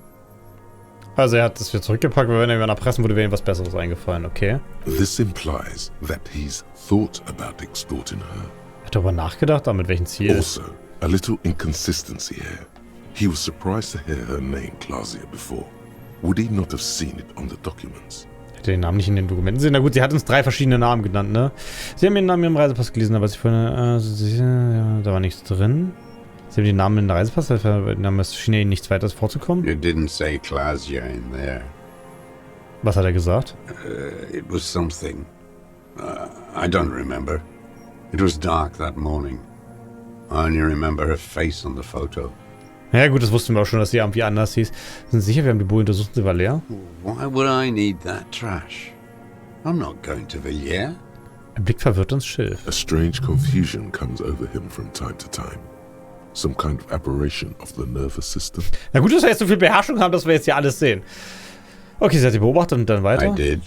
Also er hat das wieder zurückgepackt, weil wenn er jemanden erpressen würde, wäre ihm was Besseres eingefallen, okay? This implies that he's thought about extorting her. Hat darüber nachgedacht, aber mit welchem Ziel? Also, a little inconsistency here. He was surprised to hear her name Clausia before. Would he not have seen it on the documents? Hätte den Namen nicht in den Dokumenten gesehen. Na gut, sie hat uns 3 verschiedene Namen genannt, ne? Sie haben ihren Namen im Reisepass gelesen, aber sie vorhin, da war nichts drin. Sie haben den Namen in den Reisepass, es schien ihnen nichts weiteres vorzukommen. You didn't say Clausia in there. Was hat er gesagt? It was something. I don't remember. It was dark that morning. I only remember her face on the photo. Ja gut, das wussten wir auch schon, dass sie irgendwie anders hieß. Sind Sie sicher, wir haben die Boje untersucht, sie war leer? Why would I need that trash? I'm not going to Villiers. Er blickt verwirrt ins Schilf. A strange confusion comes over him from time to time. Some kind of aberration of the nervous system. Na gut, dass wir jetzt so viel Beherrschung haben, dass wir jetzt hier alles sehen. Okay, sie hat sie beobachtet und dann weiter. I did.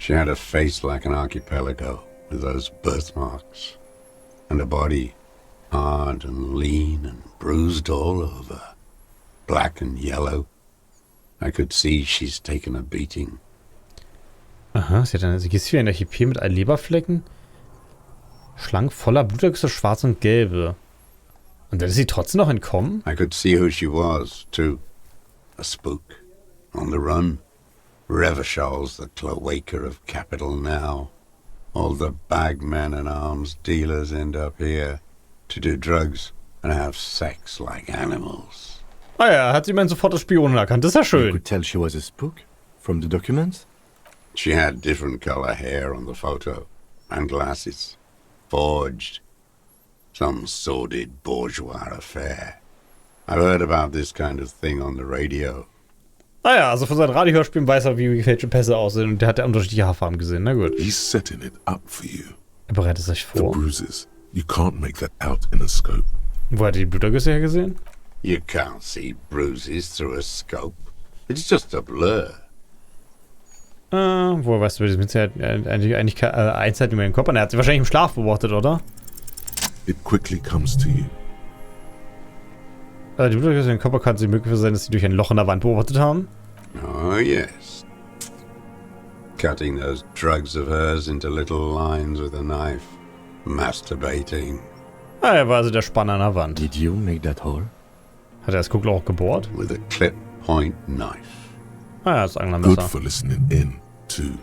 She had a face like an archipelago with those birthmarks. And a body hard and lean and bruised all over. Black and yellow. I could see she's taken a beating. Aha, sie ist wie ein Archipel mit allen Leberflecken. Schlank, voller Blutergüsse, schwarz und gelbe. Und dann ist sie trotzdem noch entkommen? I could see who she was, too. A spook. On the run. Revershal's the cloaca of capital now. All the bagmen and arms dealers end up here to do drugs and have sex like animals. Ah ja, hat sie meinen sofort als Spionin erkannt. Das ist ja You schön. could tell she was a spook from the documents? She had different color hair on the photo. And glasses. Forged. Some sordid bourgeois affair. I've heard about this kind of thing on the radio. Ah ja, also von seinen Radiohörspielen weiß er, wie gefälschte Pässe aussehen. Und der hat ja unterschiedliche Haarfarben gesehen. Na gut. He's setting it up for you. Er bereitet sich The vor. bruises. You can't make that out in a scope. Wo hat er die Blutergüsse hergesehen? You can't see bruises through a scope. It's just a blur. Woher weißt du, das hat eigentlich Einzelheiten über den Körper. Er hat sie wahrscheinlich im Schlaf beobachtet, oder? It quickly comes to you. Die Blutergüsse in den Körper kann es möglich sein, dass sie durch ein Loch in der Wand beobachtet haben. Oh, yes. Cutting those drugs of hers into little lines with a knife. Masturbating. Ah, er war also der Spanner an der Wand. Did you make that hole? Hat er das Guckloch gebohrt? With a clip point knife. Ah ja, das Good Anglermesser. for listening in, too.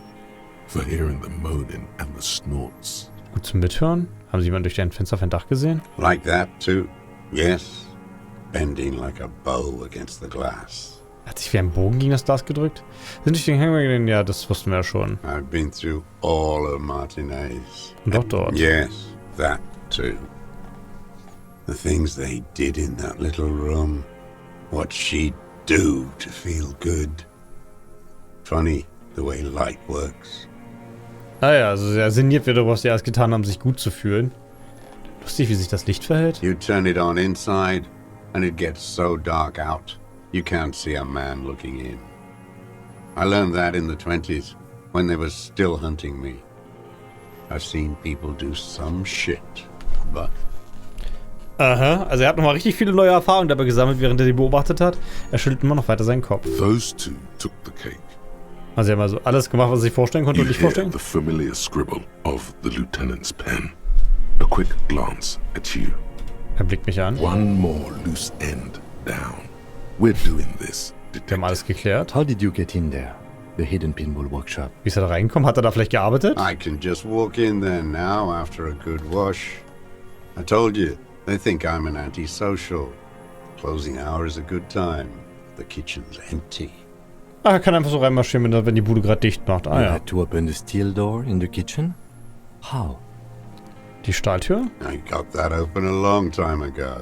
For hearing the moaning and the snorts. Gut zum Mithören. Haben Sie jemanden durch ein Fenster auf ein Dach gesehen? Like that, too. Yes. Bending like a bow against the glass. Er hat sich wie ein Bogen gegen das Glas gedrückt. Sind durch den Hänger. Ja, das wussten wir ja schon. I've been through all of Martinez. Und auch dort. Yes, that too. The things they did in that little room. What she'd do to feel good. Funny, the way light works. Ah ja, also er sinniert wieder, was sie alles getan haben, sich gut zu fühlen. Lustig, wie sich das Licht verhält. You turn it on inside, and it gets so dark out, you can't see a man looking in. I learned that in the 20s, when they were still hunting me. I've seen people do some shit, but... Aha, also er hat nochmal richtig viele neue Erfahrungen dabei gesammelt, während er sie beobachtet hat. Er schüttelt immer noch weiter seinen Kopf. Those two took the cake. Also er hat also alles gemacht, was er sich vorstellen konnte You und nicht hear vorstellen. the familiar scribble of the lieutenant's pen. A quick glance at you. Er blickt mich an. One more loose end down. We're doing this Wir haben alles geklärt. How did you get in there? The hidden pinball workshop. Wie ist er da reingekommen? Hat er da vielleicht gearbeitet? I can just walk in there now after a good wash. I told you, they think I'm an antisocial. Closing hour is a good time. The kitchen's empty. Ah, er kann einfach so reinmarschieren, wenn die Bude gerade dicht macht. Ah You ja. had to open the steel door in the kitchen? How? Die Stahltür? I got that open a long time ago.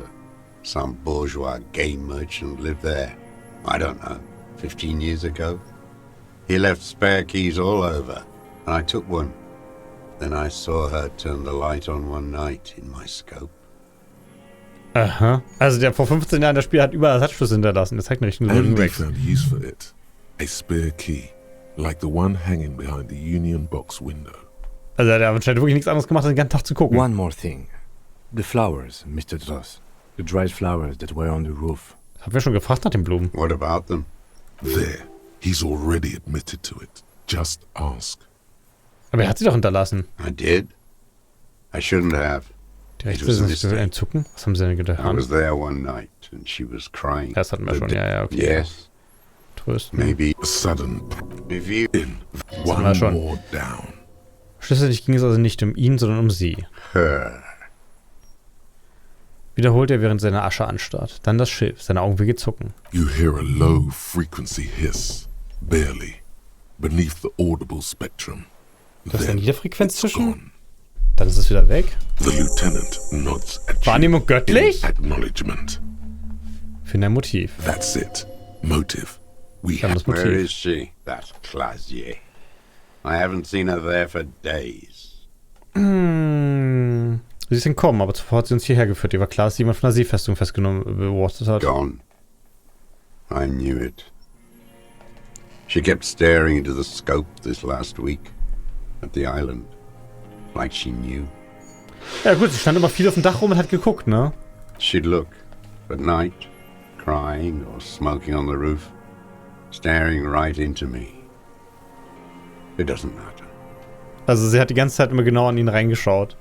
Some bourgeois game merchant lived there. I don't know, 15 years ago. He left spare keys all over, and I took one. Then I saw her turn the light on one night in my scope. Aha. Also der vor 15 Jahren, das Spiel hat überall Ersatzschlüsse hinterlassen. Das zeigt einen richtigen Andy Rex. found use for it. A spare key, like the one hanging behind the Union Box window. Also der hat anscheinend wirklich nichts anderes gemacht, als den ganzen Tag zu gucken. One more thing. The flowers, Mr. Dross. The dried flowers that were on the roof. Haben wir schon gefragt nach den Blumen. What about them? There, he's already admitted to it. Just ask. Aber er hat sie doch hinterlassen. I did. I shouldn't have. Die Rechte It was a sind mistake. entzucken. Was haben sie denn I getan? was there one night and she was crying. Das hatten wir schon, ja, okay. Yes, Trösten. maybe A sudden if you... in, haben wir one schon. more down. Schließlich ging es also nicht um ihn, sondern um sie. Her. Wiederholt er, während seine Asche anstarrt. Dann das Schiff, seine Augenwinkel zucken. You hear a low frequency hiss, barely, beneath the audible spectrum. Das ist eine Niederfrequenz it's zwischen? gone. Dann ist es wieder weg. The lieutenant nods at you Wahrnehmung göttlich? in acknowledgement. Finde ein Motiv. That's it. Motive. We Wir haben have das Where Motiv. is she? That Clasier. I haven't seen her there for days. Sie ist entkommen, aber zuvor hat sie uns hierher geführt. Die war klar, dass jemand von der Seefestung festgenommen beobachtet hat. Gone. I knew it. She kept staring into the scope this last week at the island, like she knew. Ja gut, sie stand immer viel auf dem Dach rum und hat geguckt, ne? She'd look at night, crying or smoking on the roof, staring right into me. It doesn't matter. Also sie hat die ganze Zeit immer genau an ihn reingeschaut.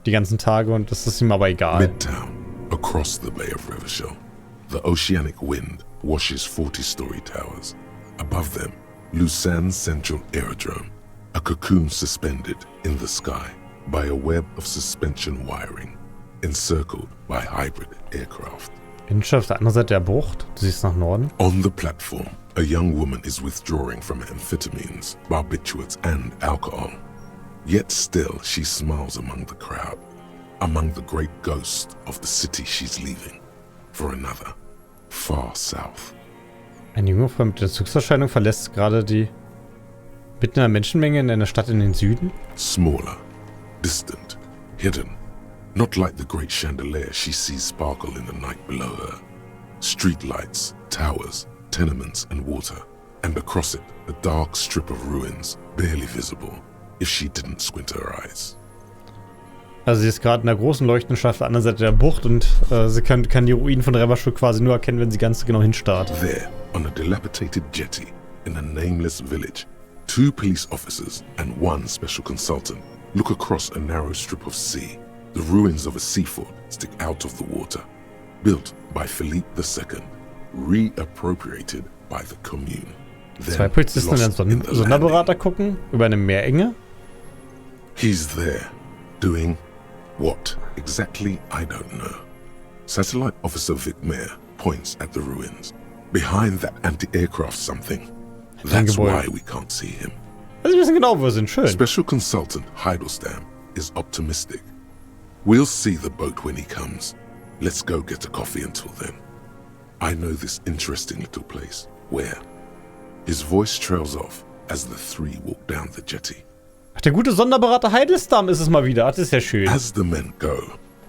Die ganzen Tage und das ist ihm aber egal. Midtown, across the Bay of Revachol. The oceanic wind washes 40-story towers. Above them, Lausanne's central aerodrome, a cocoon suspended in the sky by a web of suspension wiring, encircled by hybrid aircraft. Innenschaft auf der anderen Seite der Bucht. Du siehst nach Norden. On the platform, a young woman is withdrawing from amphetamines, barbiturates, and alcohol. Yet still, she smiles among the crowd, among the great ghosts of the city she's leaving, for another, far south. Eine junge Frau mit Entzugserscheinung verlässt gerade die mitten in einer Menschenmenge in einer Stadt in den Süden. Smaller, distant, hidden, not like the great chandelier she sees sparkle in the night below her. Streetlights, towers, tenements and water, and across it a dark strip of ruins, barely visible if she didn't squint her eyes. Also sie ist gerade in einer großen leuchtenden Stadt auf der anderen Seite der Bucht und sie kann die Ruinen von Revachol quasi nur erkennen, wenn sie ganz genau hinstarrt. There, on a dilapidated jetty in a nameless village, 2 police officers and 1 special consultant look across a narrow strip of sea. The ruins of a sea fort stick out of the water, built by Philippe II, reappropriated by the commune. Then 2 Polizisten lost und in ein the Sonderberater landing. gucken über eine Meerenge. He's there, doing what exactly, I don't know. Satellite Officer Vic Mayer points at the ruins. Behind that anti-aircraft something. That's why we can't see him. Also wir wissen genau, wo wir sind. Schön. Special Consultant Heidelstam is optimistic. We'll see the boat when he comes. Let's go get a coffee until then. I know this interesting little place. Where? His voice trails off as the 3 walk down the jetty. Ach, der gute Sonderberater Heidelstam ist es mal wieder. Das ist ja schön. As the men go,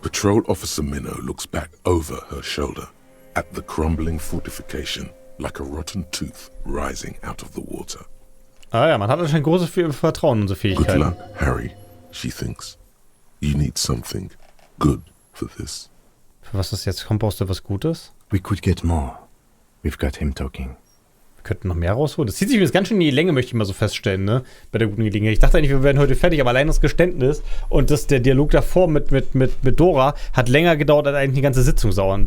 Patrol Officer Minnow looks back over her shoulder at the crumbling fortification like a rotten tooth rising out of the water. Ah ja, man hat anscheinend großes Vertrauen in unsere Good Fähigkeiten. luck, Harry, she thinks. You need something good for this. Für was das jetzt kommt, brauchst du was Gutes? We could get more. We've got him talking. Wir könnten noch mehr rausholen. Das zieht sich mir jetzt ganz schön in die Länge, möchte ich mal so feststellen, ne? Bei der guten Gelegenheit. Ich dachte eigentlich, wir wären heute fertig, aber allein das Geständnis und der Dialog davor mit Dora hat länger gedauert, als eigentlich die ganze Sitzung dauern.